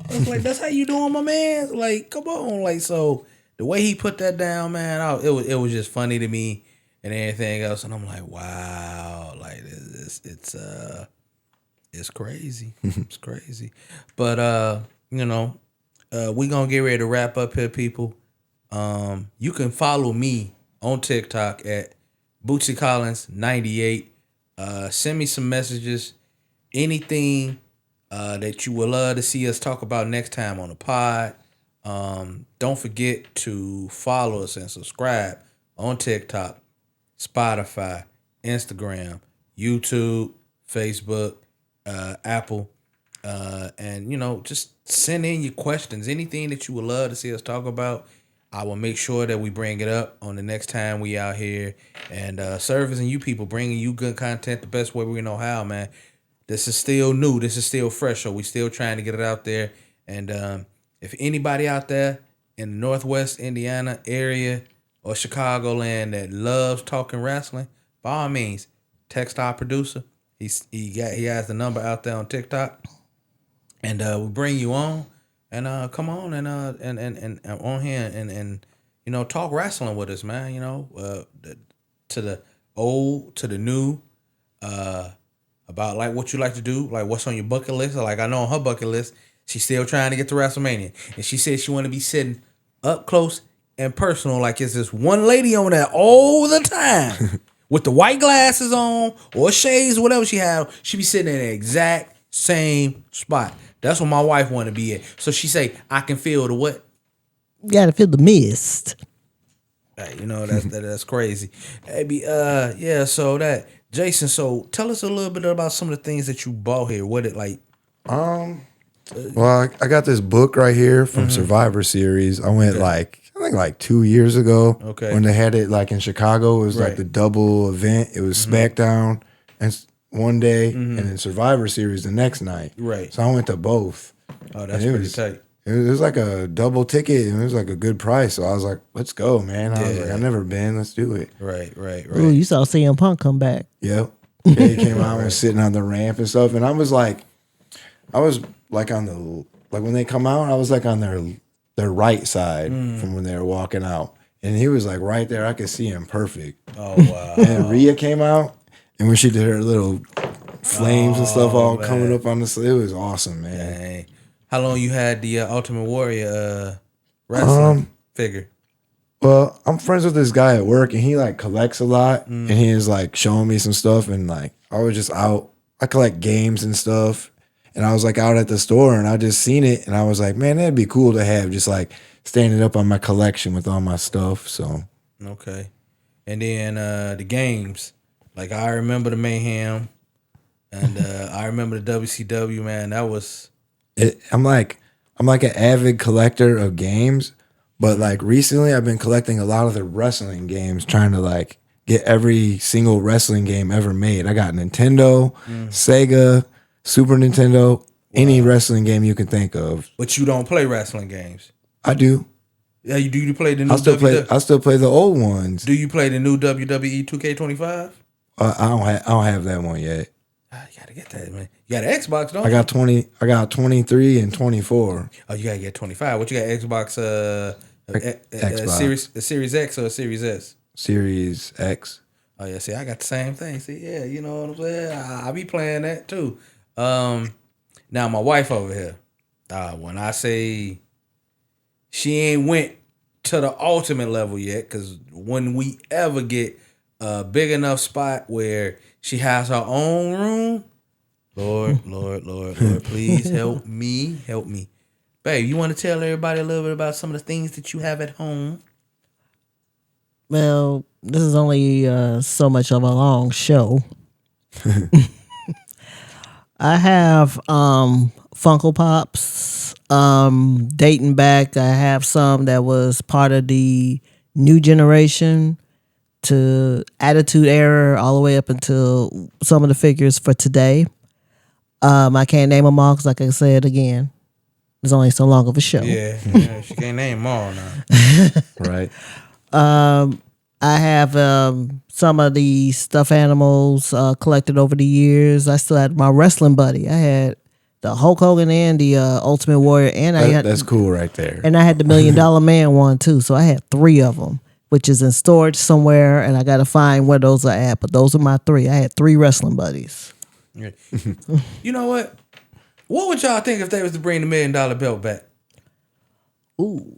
I was like, that's how you doing, my man? Like, come on. Like, so the way he put that down, man, it was just funny to me and everything else. And I'm like, wow, like it's crazy. It's crazy. But we gonna get ready to wrap up here, people. You can follow me on TikTok at Bootsy Collins 98. Send me some messages. Anything that you would love to see us talk about next time on the pod. Don't forget to follow us and subscribe on TikTok, Spotify, Instagram, YouTube, Facebook, Apple, and just send in your questions. Anything that you would love to see us talk about, I will make sure that we bring it up on the next time we out here and servicing you people, bringing you good content the best way we know how, man. This is still new. This is still fresh, so we still trying to get it out there. And if anybody out there in the Northwest Indiana area or Chicagoland that loves talking wrestling, by all means, text our producer. He has the number out there on TikTok, and we'll bring you on and come on and on here and talk wrestling with us, man. To the old, to the new, about like what you like to do, like what's on your bucket list. Like I know on her bucket list, she's still trying to get to WrestleMania, and she said she want to be sitting up close and personal, like it's this one lady on there all the time with the white glasses on or shades, or whatever she have. She be sitting in the exact same spot. That's what my wife want to be at. So she say, I can feel the what? You gotta feel the mist. Hey, that's crazy. Maybe so that Jason, so tell us a little bit about some of the things that you bought here. What it like? Well, I got this book right here from Survivor Series. I went I think 2 years ago. Okay. When they had it like in Chicago, it was like the double event. It was SmackDown and one day, and then Survivor Series the next night. Right. So I went to both. Oh, that's pretty tight. It was like a double ticket, and it was like a good price. So I was like, let's go, man. I was like, I've never been. Let's do it. Right. Ooh, you saw CM Punk come back. Yep. Yeah, he came out and was sitting on the ramp and stuff. And I was like on the, like when they come out, I was like on their right side from when they were walking out. And he was like right there. I could see him perfect. Oh, wow. And Rhea came out, and when she did her little flames and stuff all coming up on the, it was awesome, man. Dang. How long you had the Ultimate Warrior wrestling figure? Well, I'm friends with this guy at work, and he like collects a lot, and he is like showing me some stuff, and like I was just out. I collect games and stuff, and I was like out at the store, and I just seen it, and I was like, man, that'd be cool to have, just like standing up on my collection with all my stuff. So okay, and then the games, like I remember the Mayhem, and I remember the WCW. Man, that was. I'm like an avid collector of games, but like recently I've been collecting a lot of the wrestling games, trying to like get every single wrestling game ever made. I got Nintendo, Sega, Super Nintendo, any wrestling game you can think of. But you don't play wrestling games. I do. Yeah, you do. You play the new. I still play the old ones. Do you play the new WWE 2K25? I don't have that one yet. You gotta get that, man. You got an Xbox, don't you? I got 23 and 24. Oh, you gotta get 25. What you got? Xbox? Xbox. Series X or Series S? Series X. Oh yeah. See, I got the same thing. See, yeah, you know what I'm saying. I be playing that too. Now my wife over here. When I say she ain't went to the ultimate level yet, because when we ever get a big enough spot where she has her own room, Lord, please help me. Babe, you want to tell everybody a little bit about some of the things that you have at home? Well, this is only so much of a long show. I have Funko Pops dating back. I have some that was part of the new generation to Attitude Era, all the way up until some of the figures for today. I can't name them all because, like I said again, it's only so long of a show. Yeah, she can't name them all now. Right. I have some of the stuffed animals collected over the years. I still had my wrestling buddy. I had the Hulk Hogan and the Ultimate Warrior, and that's cool right there. And I had the $1 Million Man one too. So I had 3 of them. which is in storage somewhere, and I got to find where those are at. But those are my 3. I had 3 wrestling buddies. Yeah. You know what? What would y'all think if they was to bring the $1 million belt back? Ooh.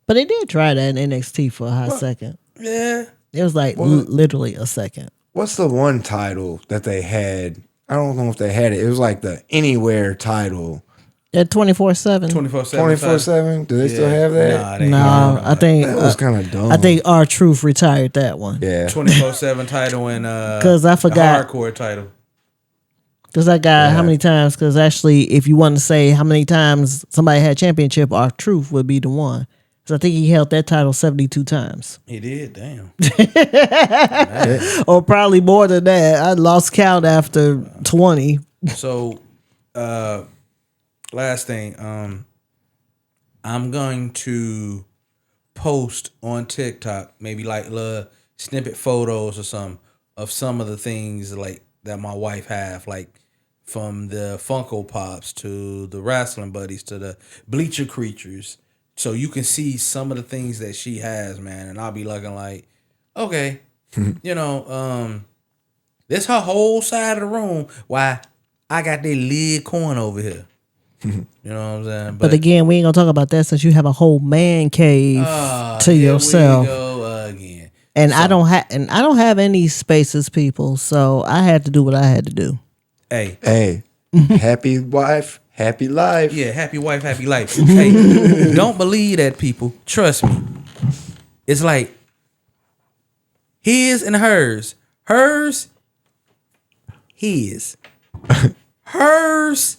But they did try that in NXT for a hot second. Yeah. It was like literally a second. What's the one title that they had? I don't know if they had it. It was like the Anywhere title. At 24/7. 24/7. 24/7? Do they still have that? No, I think that was kind of dumb. I think R-Truth retired that one. Yeah. 24/7 title and because I forgot the hardcore title. Because I got how many times? Because actually, if you want to say how many times somebody had championship, R-Truth would be the one. Because I think he held that title 72 times. He did, damn. Or probably more than that. I lost count after 20. So, last thing, I'm going to post on TikTok, maybe like little snippet photos or something of some of the things like that my wife have, like from the Funko Pops to the wrestling buddies to the bleacher creatures, so you can see some of the things that she has, man. And I'll be looking like, okay, this her whole side of the room. Why I got that lid coin over here. You know what I'm saying? But again, we ain't gonna talk about that since you have a whole man cave to yourself. We go again. And I don't have any spaces, people. So I had to do what I had to do. Hey, happy wife, happy life. Yeah, happy wife, happy life. Hey, don't believe that, people. Trust me. It's like his and hers. Hers, his. Hers,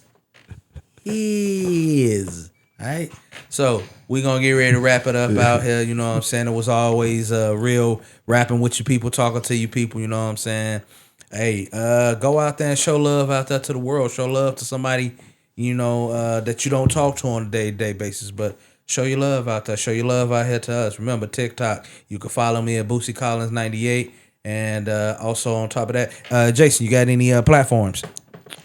his. All right. So we're going to get ready to wrap it up out here. You know what I'm saying? It was always real rapping with you people, talking to you people. You know what I'm saying? Hey, go out there and show love out there to the world. Show love to somebody, that you don't talk to on a day-to-day basis. But show your love out there. Show your love out here to us. Remember, TikTok. You can follow me at Boosie Collins 98. And also on top of that, Jason, you got any platforms?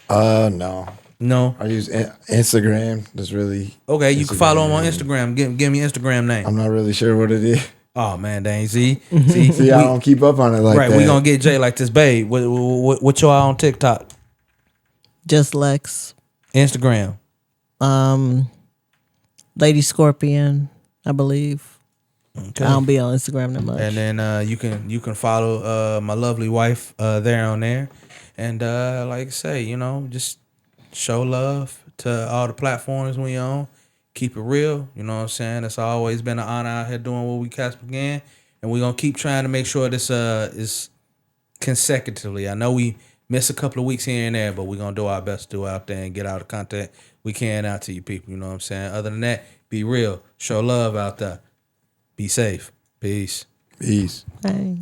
No. No. I use Instagram. That's really okay. You can follow him on Instagram. Give me your Instagram name. I'm not really sure what it is. Oh man, dang. See, I don't keep up on it like that. Right, we gonna get Jay like this, babe. What y'all on TikTok? Just Lex. Instagram. Lady Scorpion, I believe. Okay. I don't be on Instagram that much. And then you can follow my lovely wife there on there, and like I say, just show love to all the platforms we on. Keep it real, you know what I'm saying? It's always been an honor out here doing what we can, and we're gonna keep trying to make sure this is consecutively. I know we miss a couple of weeks here and there, but we're gonna do our best to do out there and get all the content we can out to you people. You know what I'm saying? Other than that, be real, show love out there, be safe, peace. Peace. Hey.